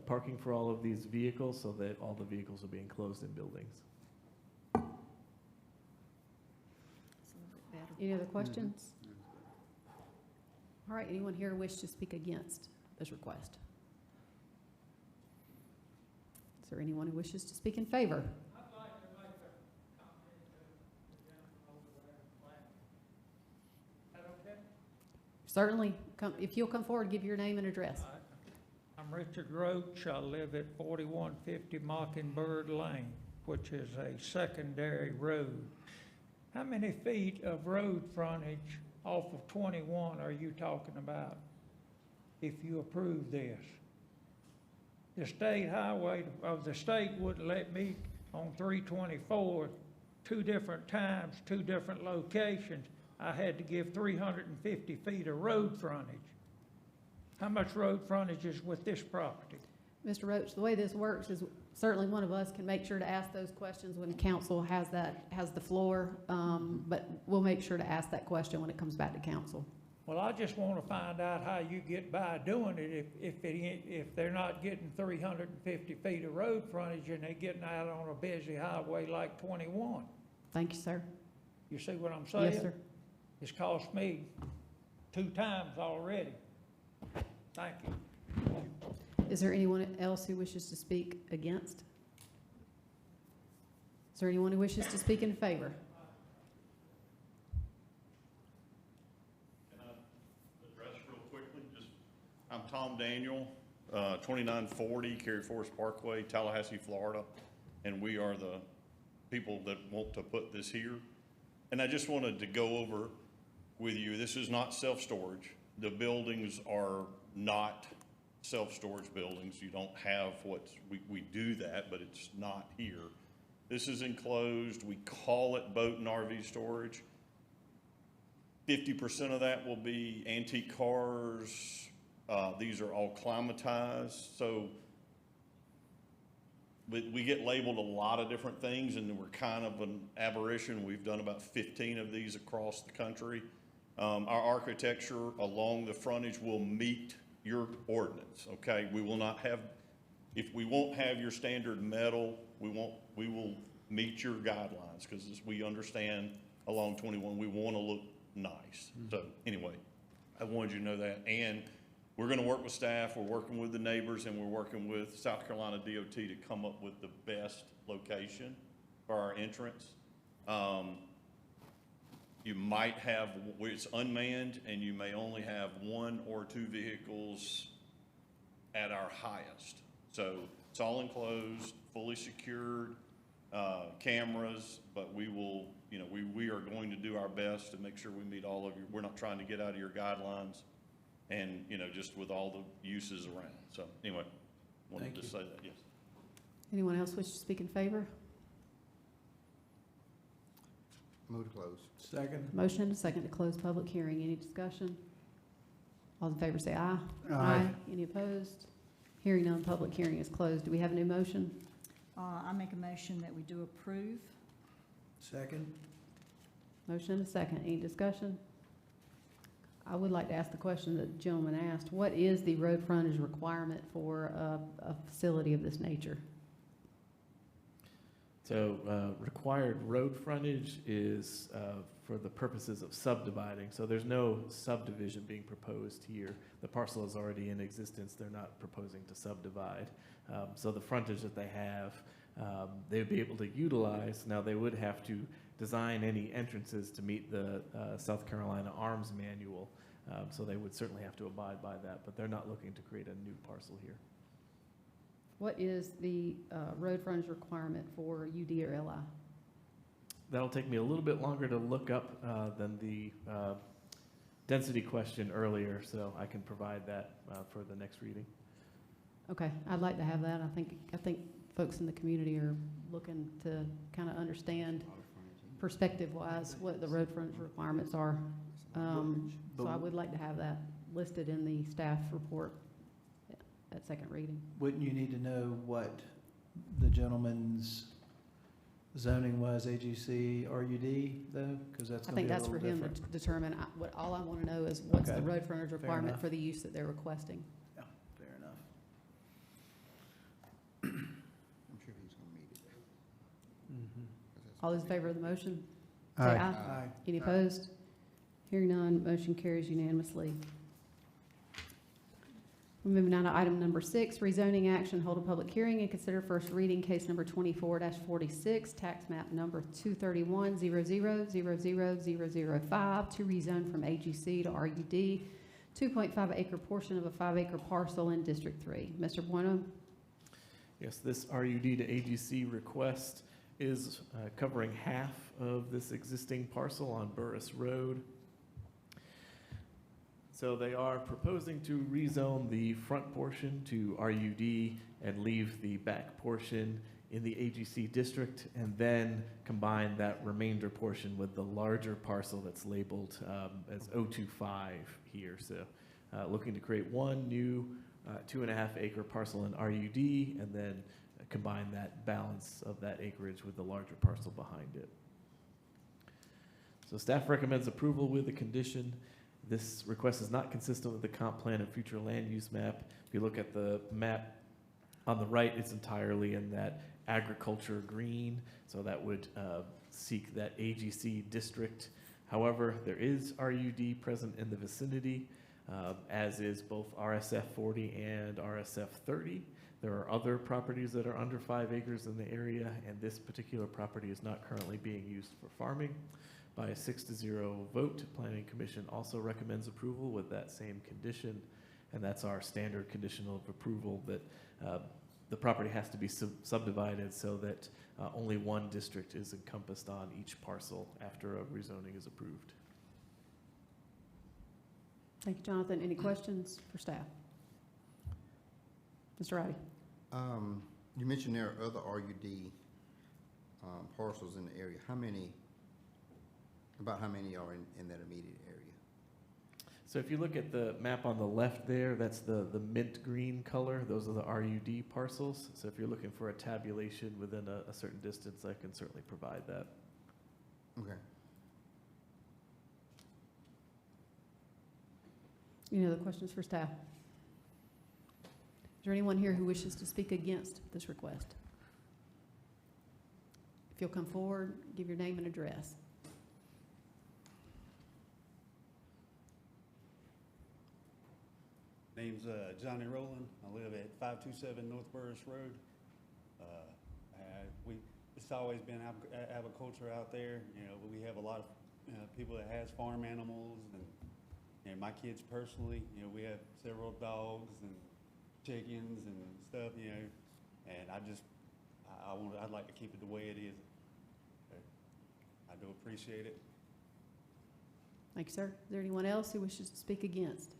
parking for all of these vehicles so that all the vehicles will be enclosed in buildings. Any other questions? All right, anyone here wish to speak against this request? Is there anyone who wishes to speak in favor? I'd like to make a comment to the gentleman over there in black. Is that okay? Certainly, if you'll come forward, give your name and address. I'm Richard Roach. I live at 4150 Mockingbird Lane, which is a secondary road. How many feet of road frontage off of 21 are you talking about if you approve this? The state highway, the state wouldn't let me on 324 two different times, two different locations. I had to give 350 feet of road frontage. How much road frontage is with this property? Mr. Roach, the way this works is certainly one of us can make sure to ask those questions when council has the floor, but we'll make sure to ask that question when it comes back to council. Well, I just want to find out how you get by doing it if they're not getting 350 feet of road frontage and they're getting out on a busy highway like 21. Thank you, sir. You see what I'm saying? Yes, sir. It's cost me 2 times already. Thank you. Is there anyone else who wishes to speak against? Is there anyone who wishes to speak in favor? Can I address real quickly? I'm Tom Daniel, 2940 Cary Forest Parkway, Tallahassee, Florida, and we are the people that want to put this here. And I just wanted to go over with you, this is not self-storage. The buildings are not self-storage buildings. You don't have we do that, but it's not here. This is enclosed. We call it boat and RV storage. 50% of that will be antique cars. These are all climatized. So we get labeled a lot of different things, and we're kind of an aberration. We've done about 15 of these across the country. Our architecture along the frontage will meet your ordinance, okay? We will not have, if we won't have your standard metal, we will meet your guidelines, because as we understand along 21, we want to look nice. So anyway, I wanted you to know that. And we're going to work with staff, we're working with the neighbors, and we're working with South Carolina DOT to come up with the best location for our entrance. You might have, where it's unmanned, and you may only have 1 or 2 vehicles at our highest. So it's all enclosed, fully secured, cameras, but we will, you know, we are going to do our best to make sure we meet all of your, we're not trying to get out of your guidelines and, you know, just with all the uses around. So anyway, wanted Thank to you. say that, yes. Anyone else wish to speak in favor? Move to close. Second. Motion and a second to close public hearing. Any discussion? All in favor say aye. Aye. Any opposed? Hearing none, public hearing is closed. Do we have a new motion? I make a motion that we do approve. Second. Motion and a second. Any discussion? I would like to ask the question that the gentleman asked. What is the road frontage requirement for a facility of this nature? So required road frontage is for the purposes of subdividing. So there's no subdivision being proposed here. The parcel is already in existence. They're not proposing to subdivide. So the frontage that they have, they would be able to utilize. Now they would have to design any entrances to meet the South Carolina Arms Manual. So they would certainly have to abide by that, but they're not looking to create a new parcel here. What is the road frontage requirement for UD or LI? That'll take me a little bit longer to look up than the density question earlier, so I can provide that for the next reading. Okay, I'd like to have that. I think folks in the community are looking to kind of understand perspective-wise what the road frontage requirements are. So I would like to have that listed in the staff report at second reading. Wouldn't you need to know what the gentleman's zoning was, AGC, RUD, though? Because that's I going to think be a that's for little him different. to determine. All I want to know is what's Okay. the road frontage Fair requirement enough. for the use that they're requesting. Yeah, fair enough. I'm sure he's gonna meet it. Mhm. All those in favor of the motion? Say Aye. aye. Aye. Any opposed? Hearing none, motion carries unanimously. We're moving on to item number 6, rezoning action, hold a public hearing and consider first reading case number 24-46, tax map number 231-00-00005 to rezone from AGC to RUD, 2.5 acre portion of a 5 acre parcel in District 3. Mr. Bueno? Yes, this RUD to AGC request is covering half of this existing parcel on Burris Road. So they are proposing to rezone the front portion to RUD and leave the back portion in the AGC district, and then combine that remainder portion with the larger parcel that's labeled as 025 here. So looking to create one new 2.5 acre parcel in RUD, and then combine that balance of that acreage with the larger parcel behind it. So staff recommends approval with a condition. This request is not consistent with the comp plan and future land use map. If you look at the map on the right, it's entirely in that agriculture green, so that would seek that AGC district. However, there is RUD present in the vicinity, as is both RSF 40 and RSF 30. There are other properties that are under 5 acres in the area, and this particular property is not currently being used for farming. By a 6-0 vote, Planning Commission also recommends approval with that same condition, and that's our standard conditional of approval, that the property has to be subdivided so that only one district is encompassed on each parcel after a rezoning is approved. Thank you, Jonathan. Any questions for staff? Mr. Roddy? You mentioned there are other RUD parcels in the area. About how many are in that immediate area? So if you look at the map on the left there, that's the mint green color. Those are the RUD parcels. So if you're looking for a tabulation within a certain distance, I can certainly provide that. Okay. Any other questions for staff? Is there anyone here who wishes to speak against this request? If you'll come forward, give your name and address. Name's Johnny Rowland. I live at 527 North Burris Road. It's always been agriculture out there. You know, we have a lot of people that has farm animals, and my kids personally, you know, we have several dogs, and chickens and stuff, you know, and I'd like to keep it the way it is. So, I do appreciate it. Thank you, sir. Is there anyone else who wishes to speak against?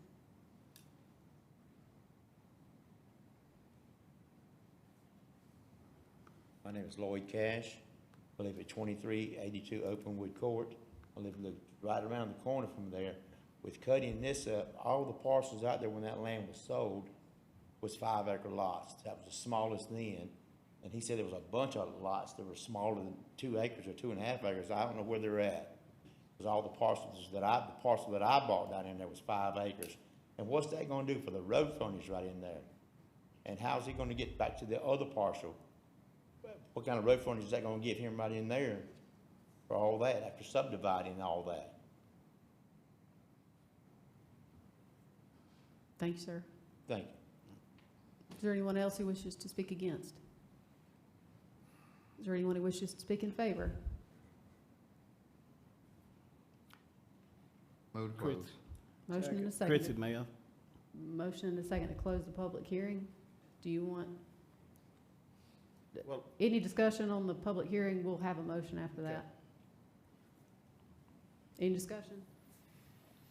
My name is Lloyd Cash. I live at 2382 Openwood Court. I live right around the corner from there. With cutting this up, all the parcels out there when that land was sold was 5-acre lots. That was the smallest then. And he said there was a bunch of lots that were smaller than 2 acres or 2.5 acres. I don't know where they're at. Because all the parcel that I bought down in there was 5 acres. And what's that gonna do for the road frontage right in there? And how's he gonna get back to the other parcel? What kind of road frontage is that gonna give him right in there for all that, after subdividing all that? Thank you, sir. Thank you. Is there anyone else who wishes to speak against? Is there anyone who wishes to speak in favor? Move to close. Motion and a second. Chrissy, Mayor. Motion and a second to close the public hearing. Do you want, Well, any discussion on the public hearing? We'll have a motion after that. Any discussion?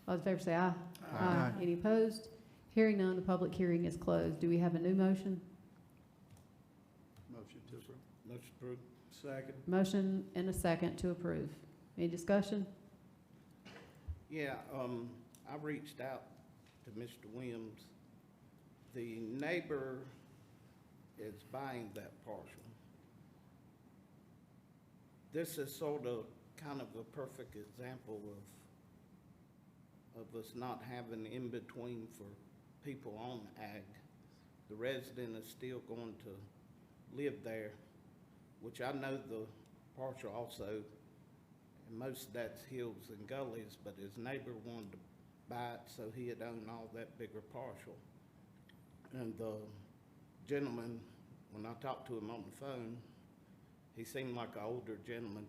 All those in favor say aye. Aye. Any opposed? Hearing none, the public hearing is closed. Do we have a new motion? Motion to approve. Motion approved. Second. Motion and a second to approve. Any discussion? Yeah, I reached out to Mr. Williams. The neighbor is buying that parcel. This is sort of kind of a perfect example of us not having in-between for people on ag. The resident is still going to live there, which I know the parcel also, and most of that's hills and gullies, but his neighbor wanted to buy it, so he'd own all that bigger parcel. And the gentleman, when I talked to him on the phone, he seemed like an older gentleman,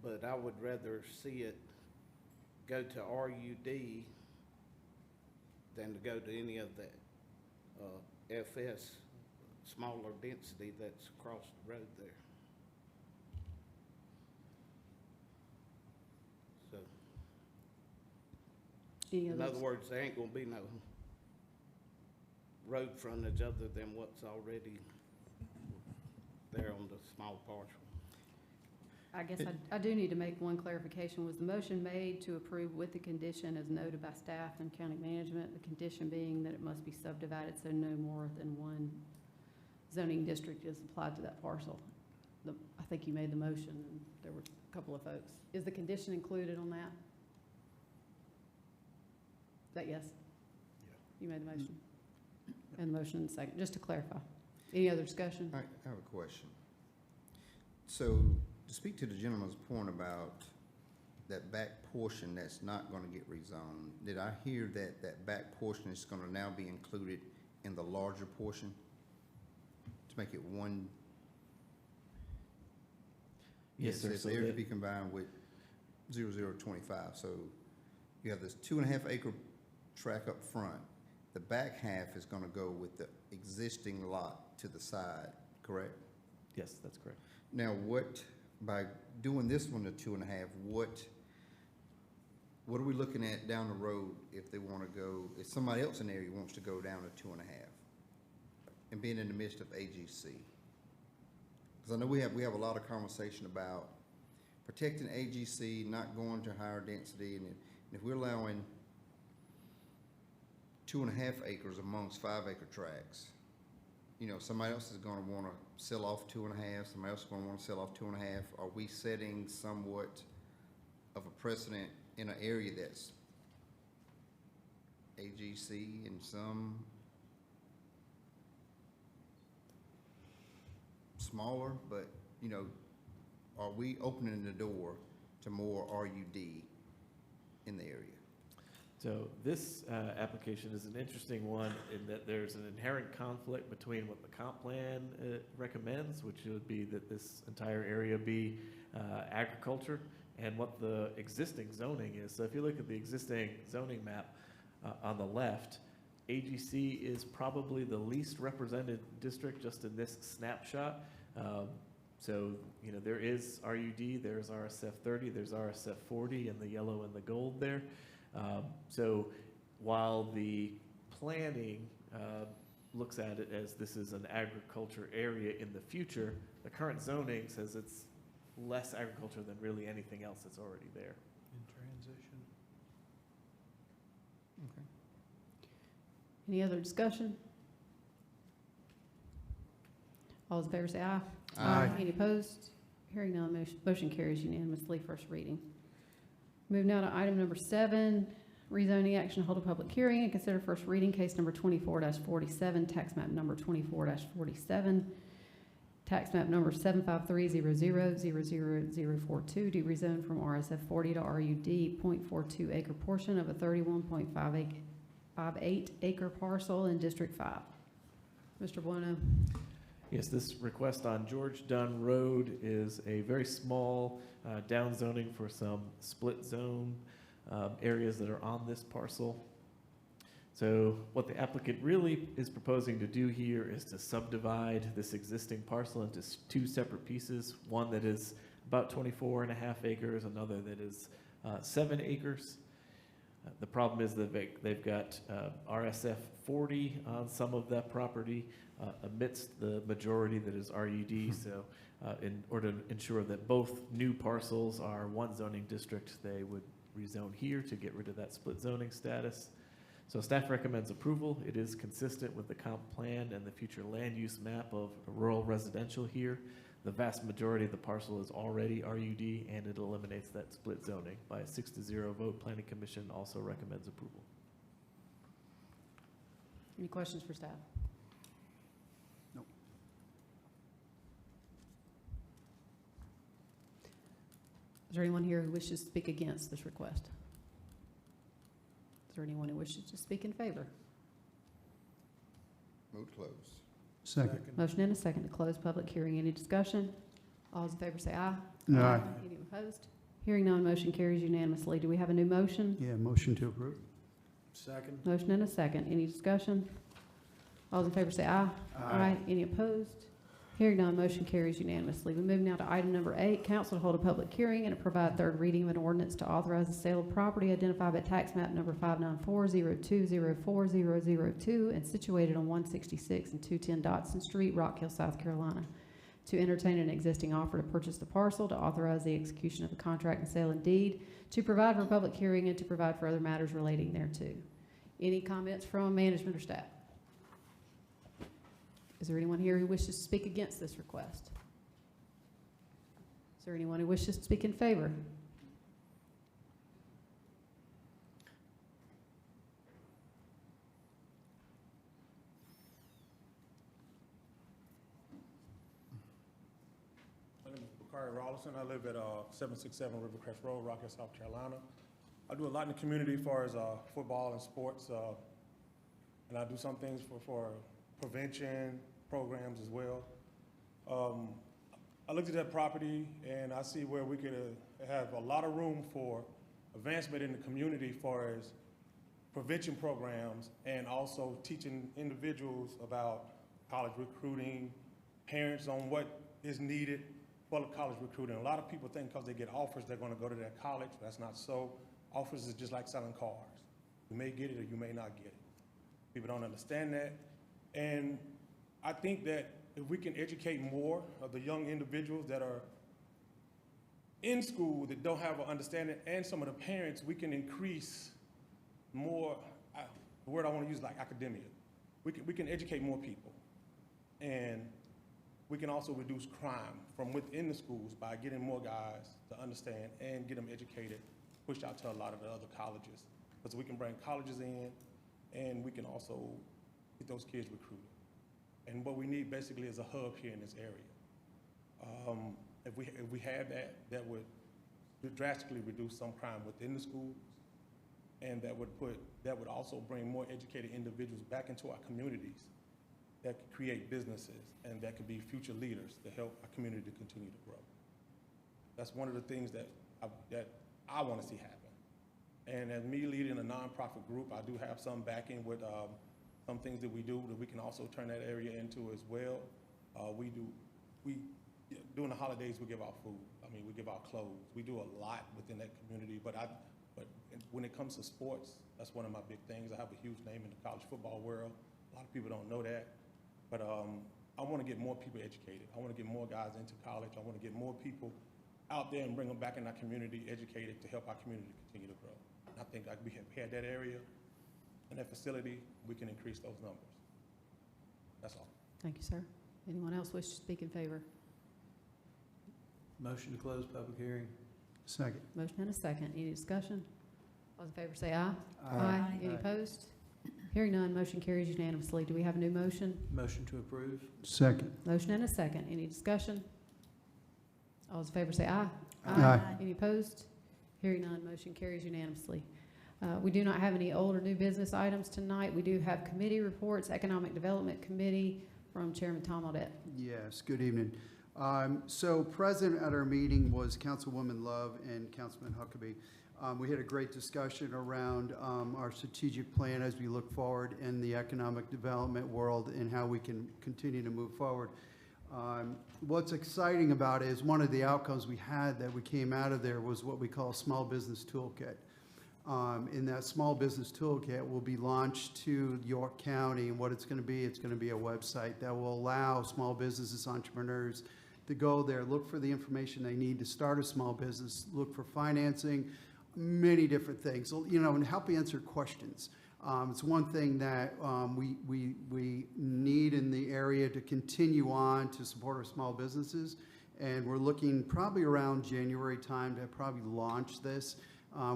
but I would rather see it go to RUD than to go to any of that FS, smaller density that's across the road there. So, in other words, there ain't gonna be no road frontage other than what's already there on the small partial. I guess I do need to make one clarification. Was the motion made to approve with the condition as noted by staff and county management? The condition being that it must be subdivided so no more than one zoning district is applied to that parcel. I think you made the motion, and there were a couple of folks. Is the condition included on that? Is that yes? Yeah. You made the motion? And the motion and the second, just to clarify. Any other discussion? I have a question. So, to speak to the gentleman's point about that back portion that's not gonna get rezoned, did I hear that that back portion is gonna now be included in the larger portion? To make it one? Yes, sir. It's area to be combined with 0025, so you have this 2.5 acre tract up front. The back half is gonna go with the existing lot to the side, correct? Yes, that's correct. Now, by doing this one to 2.5, what are we looking at down the road if they wanna go, if somebody else in the area wants to go down to 2.5? And being in the midst of AGC? Because I know we have a lot of conversation about protecting AGC, not going to higher density, and if we're allowing 2.5 acres amongst 5 acre tracts, you know, somebody else is gonna wanna sell off 2.5, somebody else is gonna wanna sell off 2.5. Are we setting somewhat of a precedent in an area that's AGC and some smaller, but, you know, are we opening the door to more RUD in the area? So this application is an interesting one in that there's an inherent conflict between what the comp plan recommends, which would be that this entire area be agriculture, and what the existing zoning is. So if you look at the existing zoning map on the left, AGC is probably the least represented district just in this snapshot. So, you know, there is RUD, there's RSF 30, there's RSF 40 in the yellow and the gold there. So while the planning looks at it as this is an agriculture area in the future, the current zoning says it's less agriculture than really anything else that's already there. In transition. Okay. Any other discussion? All those in favor say aye. Aye. Any opposed? Hearing none, motion carries unanimously, first reading. Move now to item number 7, rezoning action, hold a public hearing and consider first reading case number 24-47, tax map number 24-47, tax map number 753000042 to rezone from RSF 40 to RUD, 0.42 acre portion of a 31.58 acre parcel in District 5. Mr. Bueno. Yes, this request on George Dunn Road is a very small downzoning for some split zone areas that are on this parcel. So what the applicant really is proposing to do here is to subdivide this existing parcel into 2 separate pieces, one that is about 24.5 acres, another that is 7 acres. The problem is that they've got RSF 40 on some of that property amidst the majority that is RUD. So in order to ensure that both new parcels are one zoning district, they would rezone here to get rid of that split zoning status. So staff recommends approval. It is consistent with the comp plan and the future land use map of rural residential here. The vast majority of the parcel is already RUD, and it eliminates that split zoning. By a 6-0 vote, Planning Commission also recommends approval. Any questions for staff? Nope. Is there anyone here who wishes to speak against this request? Is there anyone who wishes to speak in favor? Move to close. Second. Motion and a second to close public hearing. Any discussion? All those in favor say aye. Aye. Any opposed? Hearing none, motion carries unanimously. Do we have a new motion? Yeah, motion to approve. Second. Motion and a second. Any discussion? All those in favor say aye. Aye. Any opposed? Hearing none, motion carries unanimously. We move now to item number 8, council to hold a public hearing and to provide third reading of an ordinance to authorize the sale of property identified by tax map number 59402040002 and situated on 166 and 210 Dotson Street, Rock Hill, South Carolina, to entertain an existing offer to purchase the parcel, to authorize the execution of a contract and sale and deed, to provide for public hearing, and to provide for other matters relating thereto. Any comments from management or staff? Is there anyone here who wishes to speak against this request? Is there anyone who wishes to speak in favor? My name is Bakari Rollison. I live at 767 Rivercrest Road, Rock Hill, South Carolina. I do a lot in the community as far as football and sports, and I do some things for prevention programs as well. I looked at that property and I see where we could have a lot of room for advancement in the community as far as prevention programs and also teaching individuals about college recruiting, parents on what is needed for college recruiting. A lot of people think because they get offers they're going to go to that college. That's not so. Offers is just like selling cars. You may get it or you may not get it. People don't understand that. And I think that if we can educate more of the young individuals that are in school that don't have an understanding, and some of the parents, we can increase more, the word I want to use is like academia. We can educate more people. And we can also reduce crime from within the schools by getting more guys to understand and get them educated, pushed out to a lot of the other colleges. Because we can bring colleges in, and we can also get those kids recruited. And what we need basically is a hub here in this area. If we had that, that would drastically reduce some crime within the schools, and that would also bring more educated individuals back into our communities that could create businesses and that could be future leaders to help our community to continue to grow. That's one of the things that I want to see happen. And as me leading a nonprofit group, I do have some backing with some things that we do that we can also turn that area into as well. During the holidays, we give out food. I mean, we give out clothes. We do a lot within that community, but when it comes to sports, that's one of my big things. I have a huge name in the college football world. A lot of people don't know that, but I want to get more people educated. I want to get more guys into college. I want to get more people out there and bring them back in our community educated to help our community continue to grow. And I think we have had that area and that facility, we can increase those numbers. That's all. Thank you, sir. Anyone else wish to speak in favor? Motion to close public hearing. Second. Motion and a second. Any discussion? All those in favor say aye. Aye. Any opposed? Hearing none, motion carries unanimously. Do we have a new motion? Motion to approve. Second. Motion and a second. Any discussion? All those in favor say aye. Aye. Any opposed? Hearing none, motion carries unanimously. We do not have any old or new business items tonight. We do have committee reports, Economic Development Committee from Chairman Tom Audette. Yes, good evening. So present at our meeting was Councilwoman Love and Councilman Huckabee. We had a great discussion around our strategic plan as we look forward in the economic development world and how we can continue to move forward. What's exciting about it is one of the outcomes we had that we came out of there was what we call a small business toolkit. In that small business toolkit will be launched to York County, and what it's going to be a website that will allow small businesses, entrepreneurs to go there, look for the information they need to start a small business, look for financing, many different things, and help answer questions. It's one thing that we need in the area to continue on to support our small businesses, and we're looking probably around January time to probably launch this.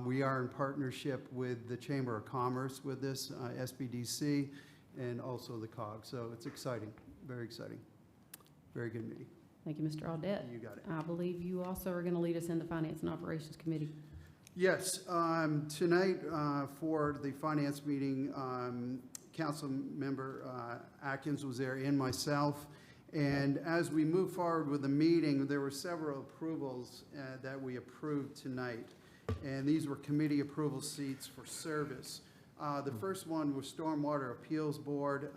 We are in partnership with the Chamber of Commerce with this, SBDC, and also the COG. So it's exciting, very exciting. Very good meeting. Thank you, Mr. Audette. You got it. I believe you also are going to lead us in the Finance and Operations Committee. Yes, tonight for the finance meeting, Council Member Atkins was there and myself. And as we move forward with the meeting, there were several approvals that we approved tonight. And these were committee approval seats for service. The first one was Stormwater Appeals Board.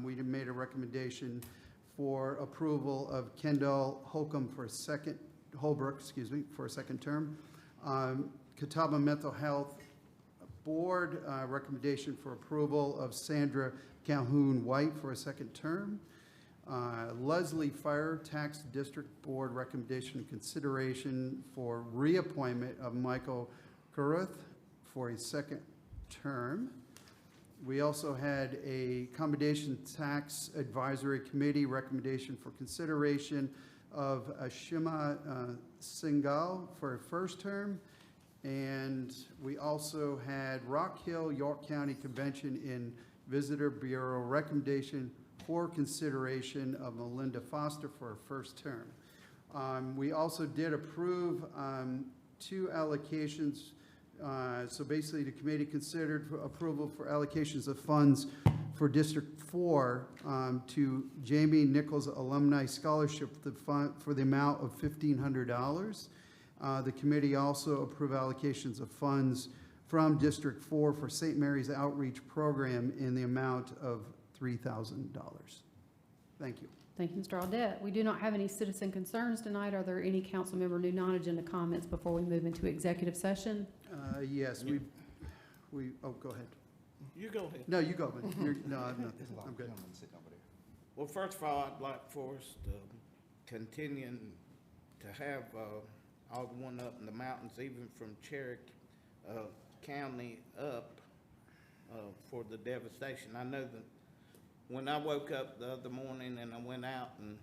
We made a recommendation for approval of Kendall Holbrook for a second term. Catawba Mental Health Board, recommendation for approval of Sandra Calhoun White for a second term. Leslie Fire Tax District Board, recommendation and consideration for reappointment of Michael Kuruth for a second term. We also had a Accommodation Tax Advisory Committee recommendation for consideration of Ashima Singhal for a first term. And we also had Rock Hill York County Convention and Visitor Bureau recommendation for consideration of Melinda Foster for a first term. We also did approve 2 allocations. So basically, the committee considered approval for allocations of funds for District 4 to Jamie Nichols Alumni Scholarship for the amount of $1,500. The committee also approved allocations of funds from District 4 for St. Mary's Outreach Program in the amount of $3,000. Thank you. Thank you, Mr. Audette. We do not have any citizen concerns tonight. Are there any council member new non-agenda comments before we move into executive session? Yes, oh, go ahead. You go ahead. No, you go. No, I'm good. Well, first of all, I'd like for us to continue to have all the one up in the mountains, even from Cherokee County up for the devastation. I know that when I woke up the other morning and I went out, and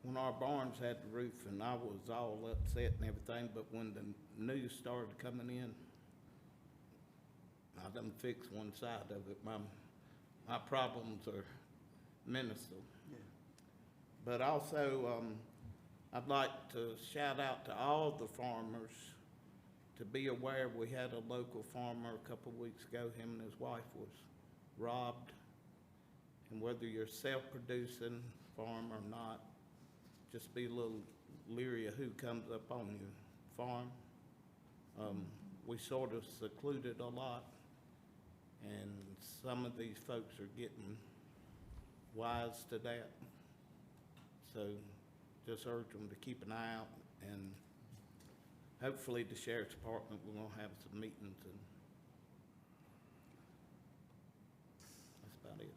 when our barns had the roof, and I was all upset and everything, but when the news started coming in, I done fixed one side of it. My problems are minuscule. Yeah. But also, I'd like to shout out to all the farmers to be aware. We had a local farmer a couple of weeks ago. Him and his wife was robbed. And whether you're self-producing farm or not, just be a little leery of who comes up on your farm. We sort of secluded a lot, And some of these folks are getting wise to that. So just urge them to keep an eye out, and hopefully the sheriff's department, we're gonna have some meetings, and that's about it.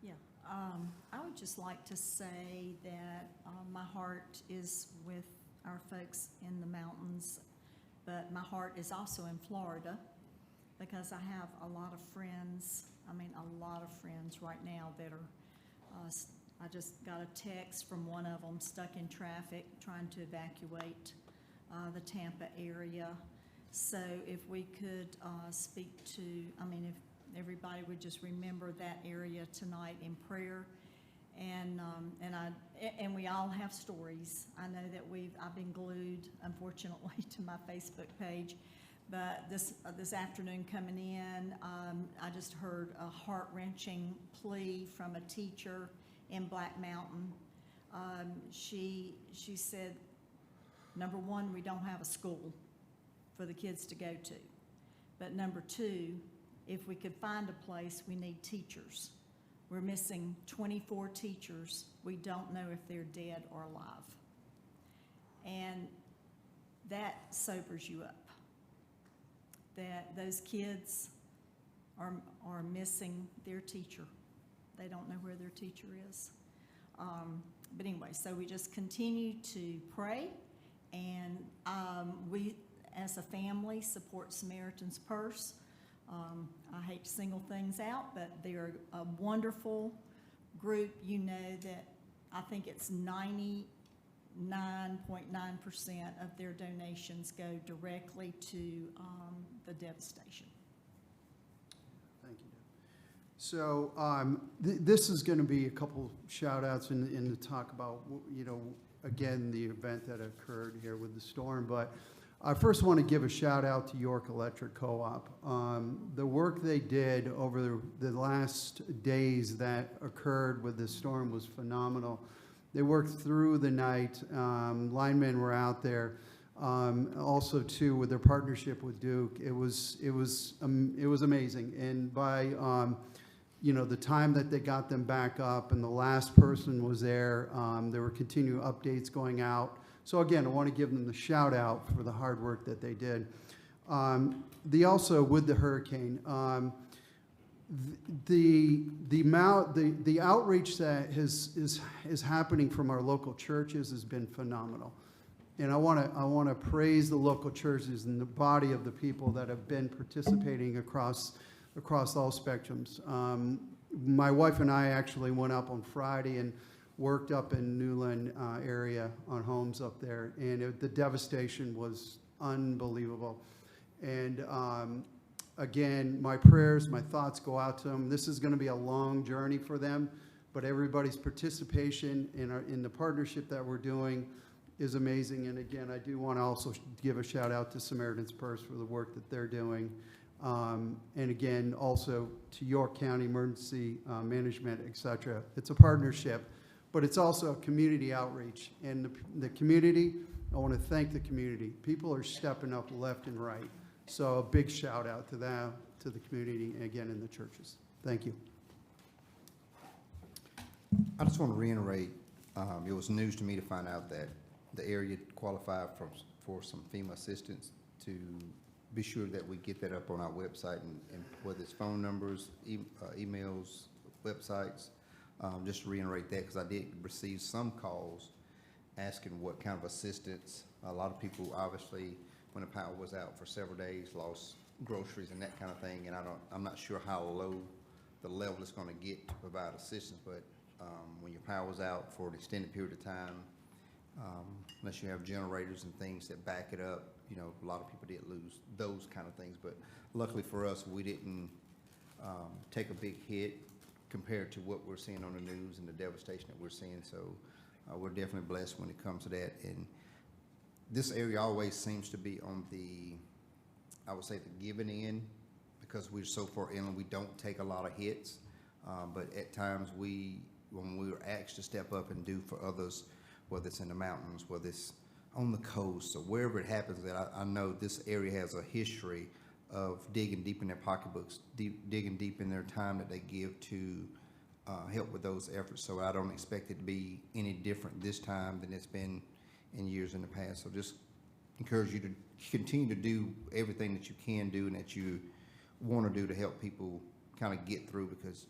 Yeah, I would just like to say that my heart is with our folks in the mountains, but my heart is also in Florida, because I have a lot of friends, a lot of friends right now that are, I just got a text from one of them stuck in traffic trying to evacuate the Tampa area. So if we could speak to, if everybody would just remember that area tonight in prayer. And we all have stories. I know that I've been glued, unfortunately, to my Facebook page. But this afternoon coming in, I just heard a heart-wrenching plea from a teacher in Black Mountain. She said, number one, we don't have a school for the kids to go to. But number two, if we could find a place, we need teachers. We're missing 24 teachers. We don't know if they're dead or alive. And that sobers you up, that those kids are missing their teacher. They don't know where their teacher is. But anyway, so we just continue to pray, and we, as a family, support Samaritan's Purse. I hate to single things out, but they're a wonderful group. You know that I think it's 99.9% of their donations go directly to the devastation. Thank you. So this is going to be a couple shout outs in the talk about, again, the event that occurred here with the storm. But I first want to give a shout out to York Electric Co-op. The work they did over the last days that occurred with the storm was phenomenal. They worked through the night. Linemen were out there. Also, too, with their partnership with Duke, it was amazing. And by the time that they got them back up, and the last person was there were continued updates going out. So again, I want to give them the shout out for the hard work that they did. Also with the hurricane, the outreach that is happening from our local churches has been phenomenal. And I want to praise the local churches and the body of the people that have been participating across all spectrums. My wife and I actually went up on Friday and worked up in Newland area on homes up there, and the devastation was unbelievable. And again, my prayers, my thoughts go out to them. This is going to be a long journey for them, but everybody's participation in the partnership that we're doing is amazing. And again, I do want to also give a shout out to Samaritan's Purse for the work that they're doing. And again, also to York County Emergency Management, et cetera. It's a partnership, but it's also a community outreach. And the community, I want to thank the community. People are stepping up left and right. So a big shout out to them, to the community, and again, in the churches. Thank you. I just want to reiterate, it was news to me to find out that the area qualified for some FEMA assistance. To be sure that we get that up on our website, and whether it's phone numbers, emails, websites. Just to reiterate that, because I did receive some calls asking what kind of assistance. A lot of people, obviously, when the power was out for several days, lost groceries and that kind of thing, and I'm not sure how low the level is going to get to provide assistance, but when your power was out for an extended period of time, unless you have generators and things that back it up, a lot of people did lose those kind of things. But luckily for us, we didn't take a big hit compared to what we're seeing on the news and the devastation that we're seeing. So we're definitely blessed when it comes to that. And this area always seems to be on the, I would say, the giving end, because we're so far inland, we don't take a lot of hits. But at times when we were asked to step up and do for others, whether it's in the mountains, whether it's on the coast, or wherever it happens, that I know this area has a history of digging deep in their pocketbooks, digging deep in their time that they give to help with those efforts. So I don't expect it to be any different this time than it's been in years in the past. So just encourage you to continue to do everything that you can do and that you want to do to help people kind of get through, because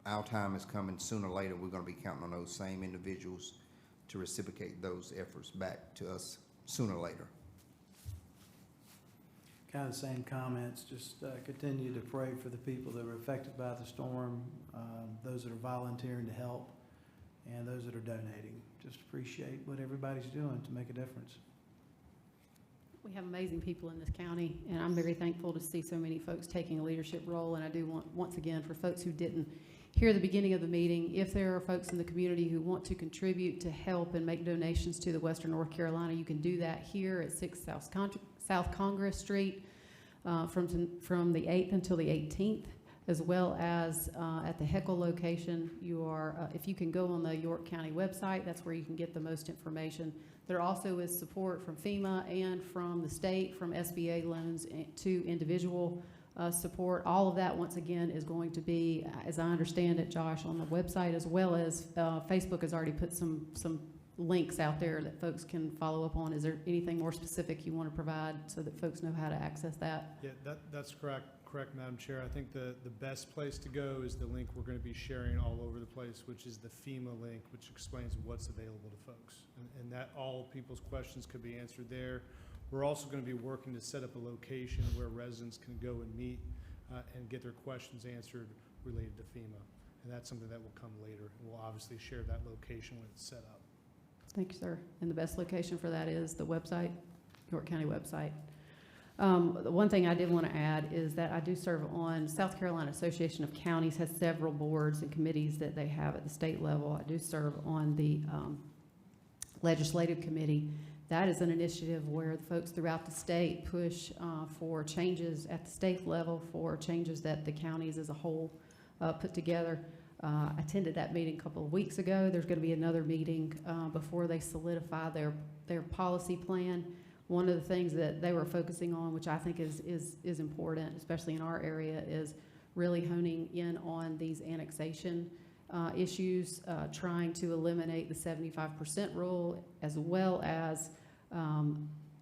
our time is coming sooner or later. We're going to be counting on those same individuals to reciprocate those efforts back to us sooner or later. Kind of the same comments, just continue to pray for the people that were affected by the storm, those that are volunteering to help, and those that are donating. Just appreciate what everybody's doing to make a difference. We have amazing people in this county, and I'm very thankful to see so many folks taking a leadership role. And I do want, once again, for folks who didn't hear the beginning of the meeting, if there are folks in the community who want to contribute to help and make donations to the Western North Carolina, you can do that here at 6 South Congress Street from the 8th until the 18th, as well as at the Heckle location. You are, if you can go on the York County website, that's where you can get the most information. There also is support from FEMA and from the state, from SBA loans to individual support. All of that, once again, is going to be, as I understand it, Josh, on the website, as well as Facebook has already put some links out there that folks can follow up on. Is there anything more specific you want to provide so that folks know how to access that? Yeah, that's correct, Madam Chair. I think the best place to go is the link we're going to be sharing all over the place, which is the FEMA link, which explains what's available to folks. And that all people's questions could be answered there. We're also going to be working to set up a location where residents can go and meet and get their questions answered related to FEMA. And that's something that will come later. And we'll obviously share that location when it's set up. Thank you, sir. And the best location for that is the website, York County website. The one thing I did want to add is that I do serve on South Carolina Association of Counties, has several boards and committees that they have at the state level. I do serve on the legislative committee. That is an initiative where the folks throughout the state push for changes at the state level, for changes that the counties as a whole put together. I attended that meeting a couple of weeks ago. There's going to be another meeting before they solidify their policy plan. One of the things that they were focusing on, which I think is important, especially in our area, is really honing in on these annexation issues, trying to eliminate the 75% rule, as well as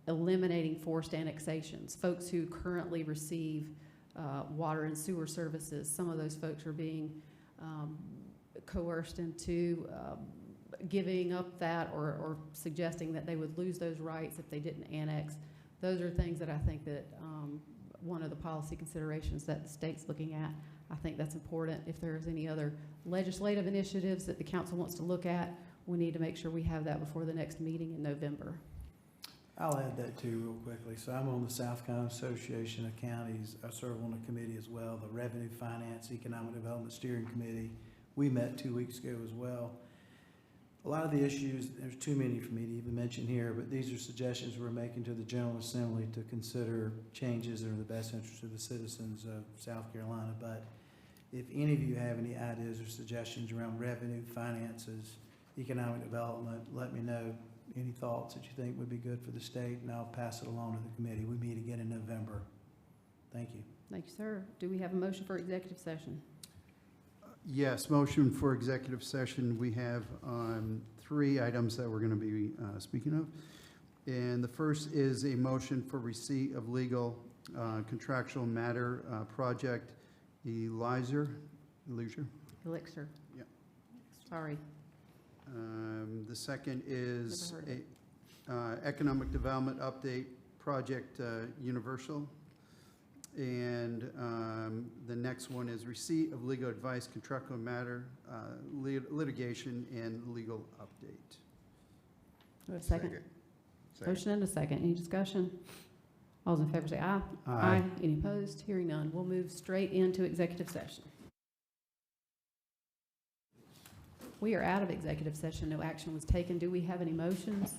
eliminating forced annexations. Folks who currently receive water and sewer services, some of those folks are being coerced into giving up that or suggesting that they would lose those rights if they didn't annex. Those are things that I think that one of the policy considerations that the state's looking at. I think that's important. If there's any other legislative initiatives that the council wants to look at, we need to make sure we have that before the next meeting in November. I'll add that too real quickly. So I'm on the South Carolina Association of Counties. I serve on a committee as well, the Revenue Finance Economic Development Steering Committee. We met 2 weeks ago as well. A lot of the issues, there's too many for me to even mention here, but these are suggestions we're making to the General Assembly to consider changes that are in the best interest of the citizens of South Carolina. But if any of you have any ideas or suggestions around revenue, finances, economic development, let me know. Any thoughts that you think would be good for the state, and I'll pass it along to the committee. We meet again in November. Thank you. Thank you, sir. Do we have a motion for executive session? Yes, motion for executive session. We have 3 items that we're going to be speaking of. And the first is a motion for receipt of legal contractual matter project Elixir. Elixir. Yep. Sorry. The second is a economic development update project Universal. And the next one is receipt of legal advice, contractual matter, litigation, and legal update. Do I have a second? Motion and a second. Any discussion? All those in favor say aye. Aye. Any opposed? Hearing none. We'll move straight into executive session. We are out of executive session. No action was taken. Do we have any motions?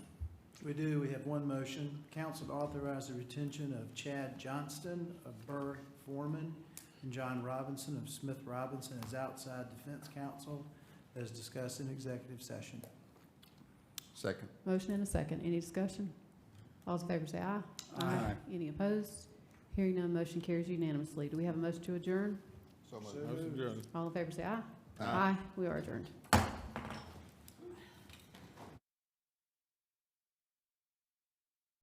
We do. We have one motion. Council to authorize the retention of Chad Johnston of Burr Foreman and John Robinson of Smith Robinson as outside defense counsel as discussed in executive session. Second. Motion and a second. Any discussion? All those in favor say aye. Aye. Any opposed? Hearing none, motion carries unanimously. Do we have a motion to adjourn? So moved. Motion adjourned. All in favor say aye. Aye. We are adjourned.